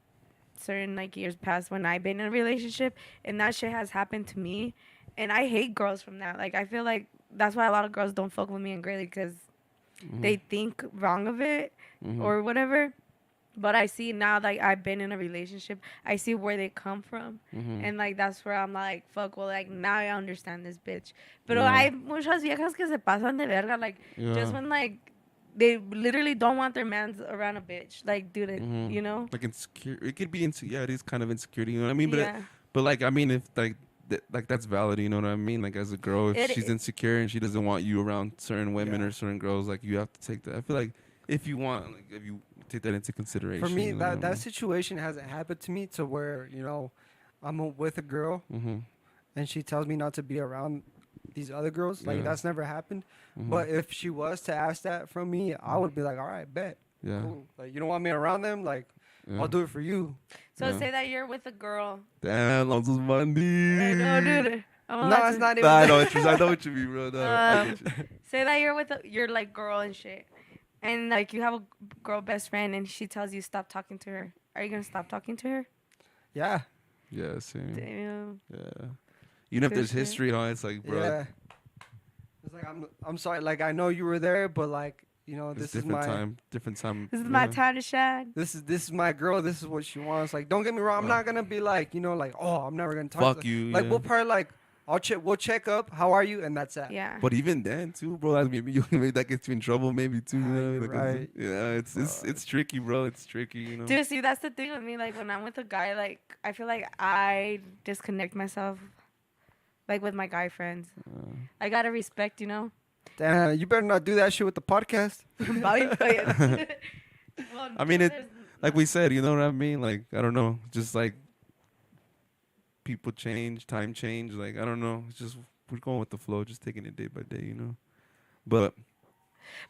certain like years past when I've been in a relationship and that shit has happened to me. And I hate girls from that. Like I feel like that's why a lot of girls don't fuck with me and Grayly because they think wrong of it or whatever. But I see now that I've been in a relationship, I see where they come from. And like that's where I'm like, fuck, well like now I understand this bitch. Pero hay muchas viejas que se pasan de verga, like just when like they literally don't want their mans around a bitch. Like, dude, you know? Like insecure. It could be insecure. Yeah, it is kind of insecurity. You know what I mean? But Yeah. but like I mean, if like like that's valid. You know what I mean? Like as a girl, if she's insecure and she doesn't want you around certain women or certain girls, like you have to take that. I feel like if you want, like if you take that into consideration. For me, you know? that situation hasn't happened to me to where, you know, I'm with a girl and she tells me not to be around these other girls. Like, that's never happened. But if she was to ask that from me, I would be like, all right, bet. Yeah. Cool. Like, you don't want me around them? Like, Yeah. I'll do it for you. So Yeah. say that you're with a girl. Damn, Lonso's money. I know, dude. I'm No, allowed it's to- not even. Nah, I know what you mean, bro. No, I get you. Say that you're with your like girl and shit, and like you have a girl best friend, and she tells you stop talking to her. Are you gonna stop talking to her? Yeah. Yeah, same. Damn. Yeah. Even if Good there's shit. history on it, it's like, bro, Yeah. It's like I'm sorry. Like I know you were there, but like it's this is different my time. Different time. This is my time to shine. this is my girl. This is what she wants. Like don't get me wrong. I'm not gonna be like like oh I'm never gonna talk. Fuck to you. Like yeah. we'll probably like we'll check up. How are you? And that's it. Yeah. But even then, too, bro, maybe that gets you in trouble, maybe too. You know? You're Like, right. Yeah, it's tricky, bro. It's tricky, you know. Dude, see, that's the thing with me. Like, when I'm with a guy, like, I feel like I disconnect myself, like, with my guy friends. I gotta respect, you know? Damn, you better not do that shit with the podcast. Well, I mean, like we said, you know what I mean? Like, I don't know, just like people change, time change. Like, I don't know. It's just we're going with the flow, just taking it day by day, you know. But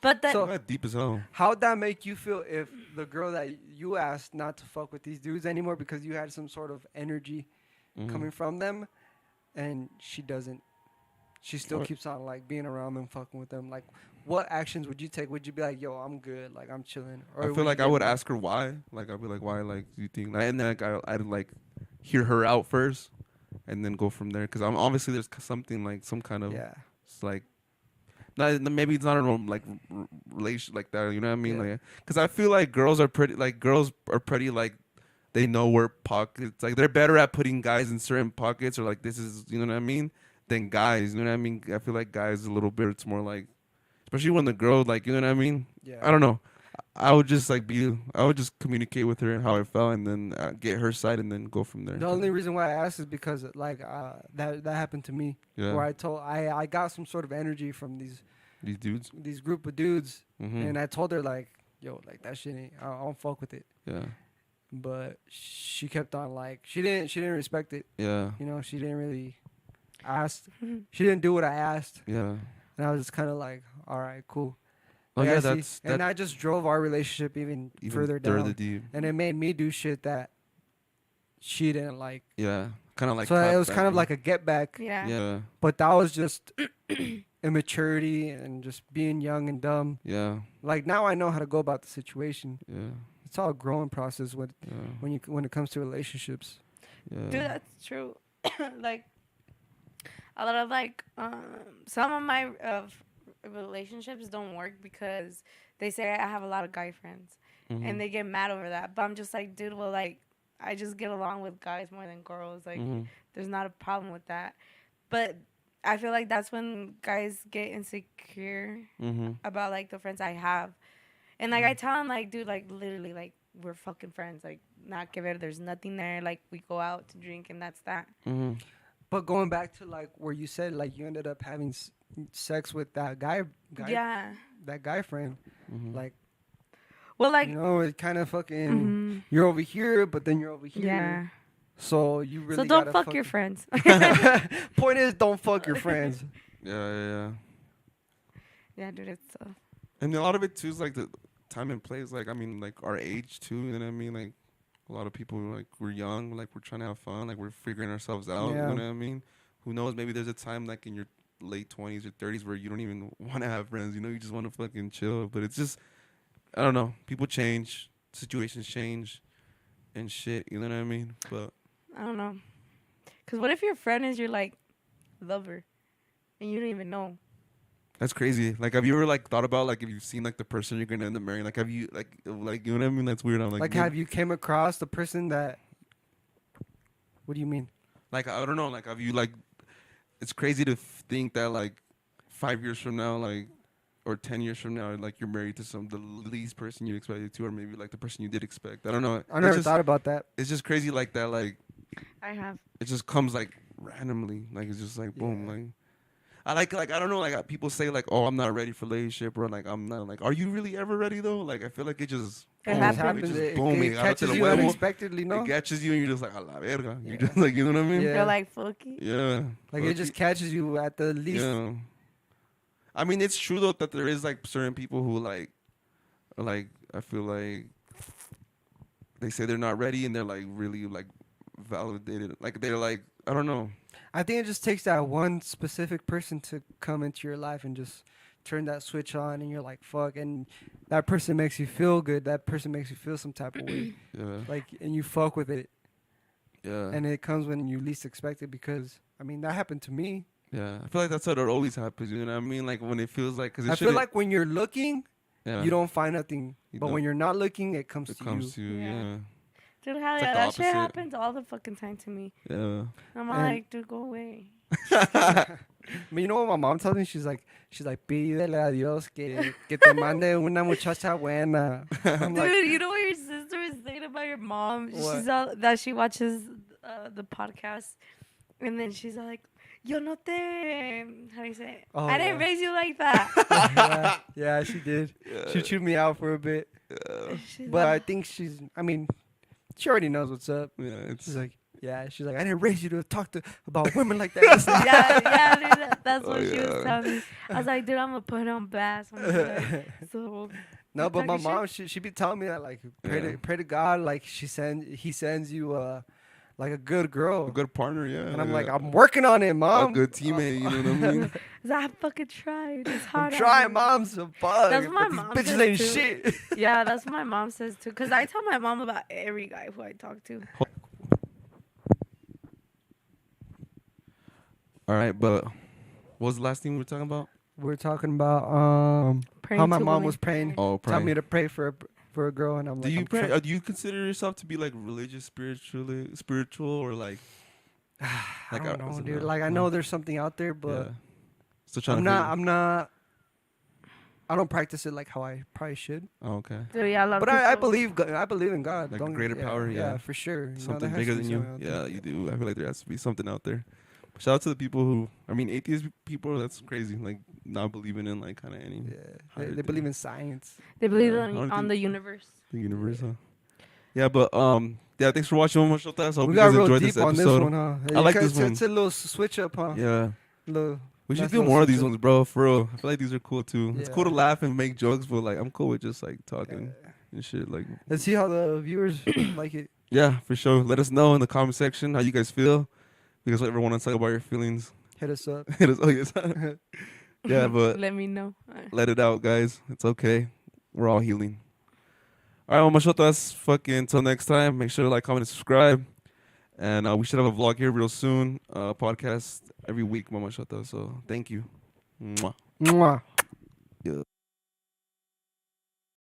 But that, So- not deep as hell. How'd that make you feel if the girl that you asked not to fuck with these dudes anymore because you had some sort of energy Mhm. coming from them, and she doesn't? She still What? keeps on like being around them, fucking with them. Like, what actions would you take? Would you be like, "Yo, I'm good, like I'm chilling"? I feel you like I get would mad? ask her why. Like, I'd be like, why? Like, do you think? And then like, I'd like hear her out first, and then go from there. Because I'm obviously there's something like some kind of Yeah, it's like. Not, maybe it's not a like relation like that. You know what I mean? Yeah. Like, because I feel like girls are pretty like they know where pockets like they're better at putting guys in certain pockets or like this is you know what I mean than guys. You know what I mean? I feel like guys a little bit. It's more like, especially when the girl like you know what I mean. yeah. I don't know. I would just I would just communicate with her and how I felt, and then get her side, and then go from there. The only reason why I asked is because like that happened to me, yeah, where I got some sort of energy from these dudes. group of dudes, Mm-hmm. and I told her like, "Yo, like that shit ain't. I don't fuck with it." Yeah, But she kept on like she didn't respect it. yeah, You know, she didn't really ask. She didn't do what I asked, yeah. and I was just kind of like, "All right, cool." Oh Like, yeah, I see- that's and I just drove our relationship even further down, deep. and it made me do shit that she didn't like. Yeah, kind of like. So it was kind of like a get back, yeah. Yeah, but that was just immaturity and just being young and dumb. yeah, Like now I know how to go about the situation. yeah, It's all a growing process yeah, when it comes to relationships. yeah. Dude, that's true. Like, a lot of, like, some of my relationships don't work because they say I have a lot of guy friends. Mhm. And they get mad over that. But I'm just like, dude, well, like, I just get along with guys more than girls. Like, Mhm. there's not a problem with that. But I feel like that's when guys get insecure Mhm. about, like, the friends I have. And, like, I tell them, like, dude, like, literally, like, we're fucking friends. Like, not que ver, there's nothing there. Like, we go out to drink and that's that. Mhm. But going back to like where you said like you ended up having sex with that guy Yeah. that guy friend, Mhm. like Well, like, you know, it kind of fucking mhm. you're over here, but then you're over here. Yeah. So you really So don't gotta fuck your friends. Point is, don't fuck your friends. Yeah, yeah, yeah. Yeah, dude, it's And a lot of it too is like the time and place. Like I mean, like our age too. You know what I mean? Like a lot of people like we're young, like we're trying to have fun, like we're figuring ourselves out. Yeah. You know what I mean? Who knows? Maybe there's a time like in your late 20s or 30s where you don't even want to have friends. You know, you just want to fucking chill. But it's just, I don't know. People change, situations change, and shit. You know what I mean? But I don't know. Cause what if your friend is your like lover, and you don't even know? that's crazy. Like, have you ever like thought about like if you've seen like the person you're gonna end up marrying? Like, have you like you know what I mean? That's weird. I'm like, Like, have you came across the person that? What do you mean? Like, I don't know. Like, have you like? It's crazy to think that like 5 years from now, like, or 10 years from now, like you're married to the least person you expected to, or maybe like the person you did expect. I don't know. I never thought about that. It's just crazy like that. Like, I have. it just comes like randomly. Like, it's just like boom. Yeah. Like, I don't know. Like, people say like, oh, I'm not ready for relationship, or like I'm not. Like, are you really ever ready though? Like, I feel like it just. It It boom, just happens. happens. It It, just boom. it agarrate catches el you huevo. unexpectedly, no? It catches you, and you're just like, a la verga. Yeah. You're just like, you know what I mean? Yeah. You're like fucky. Yeah. Like it just catches you at the least. Yeah. I mean, it's true though that there is like certain people who like I feel like they say they're not ready and they're like really like validated. Like they're like, I don't know. I think it just takes that one specific person to come into your life and just turn that switch on, and you're like, fuck, and that person makes you feel good. That person makes you feel some type of way. Yeah. Like, and you fuck with it. Yeah. And it comes when you least expect it, because, I mean, that happened to me. Yeah. I feel like that's how it always happens. You know what I mean? Like when it feels like, cause I feel like when you're looking, you don't find nothing. But when you're not looking, it comes to you. Yeah. Dude, hell It's yeah, like the that shit opposite. happens all the fucking time to me. Yeah. I'm like, dude, go away. I mean, you know what my mom tells me? She's like, pídele a Dios que te mande una muchacha buena. I'm Dude, like, you know what your sister is saying about your mom? What? She's all that she watches the podcast, and then she's all like, "Yo no te," how do you say it? Oh, I didn't yeah. raise you like that. yeah, she did. She chewed me out for a bit. She's But I like, think I mean, she already knows what's up. Yeah. It's She's like, I didn't raise you to talk about women like that. yeah, dude, that's what she yeah. was telling me. I was like, dude, I'm gonna put her on blast. I'm like, so No, but my talking mom, she be telling me that, like, pray to God, like he sends you like a good girl. a good partner, yeah. And I'm like, I'm working on it, a mom. good teammate, you know what I mean? I fucking tried. It's hard. I'm trying, mom. So fuck. That's what my but mom these bitches says ain't too. shit. Yeah, that's what my mom says too. Cause I tell my mom about every guy who I talk to. All right, but what was the last thing we were talking about? We're talking about Praying how my to mom women. was praying. Oh, Tell pray. me to pray for a girl, and I'm Do like, you I'm pray? try- Do you consider yourself to be like religious, spiritual, or like? I don't know, as a dude. no? Like, I know there's something out there, but Yeah. Still trying to. I'm not. I don't practice it like how I probably should. Oh, okay. Dude, yeah, a lot But of I people- believe in God. Like a Don't- greater power, yeah. for sure. You know, Something there has bigger to be than you. something out Yeah, there. you do. I feel like there has to be something out there. But shout out to the people who, I mean, atheist people. That's crazy. Like not believing in like kind of any Yeah, they believe in science. They believe Yeah, I don't on think- the universe. the universe. Huh? Yeah, but yeah. Thanks for watching Momo Shotas. I hope We you got guys real enjoyed deep this on this episode. one, huh? I like It's- this one. It's a little switch up, huh? Yeah. Little, We should nice do little more of these switch up. ones, bro. For real. I feel like these are cool too. It's cool to Yeah. laugh and make jokes, but like I'm cool with just like talking and shit. Like Let's see how the viewers like it. yeah, for sure. Let us know in the comment section how you guys feel. You guys ever want to talk about your feelings? Hit us up. Hit us. Oh yes. Yeah, but Let me know. let it out, guys. It's okay. We're all healing. All right, Mamashotas. Fucking until next time. Make sure to like, comment, and subscribe. And we should have a vlog here real soon. Podcast every week, Mamashotas. So thank you. Mwah. Mwah. Yeah.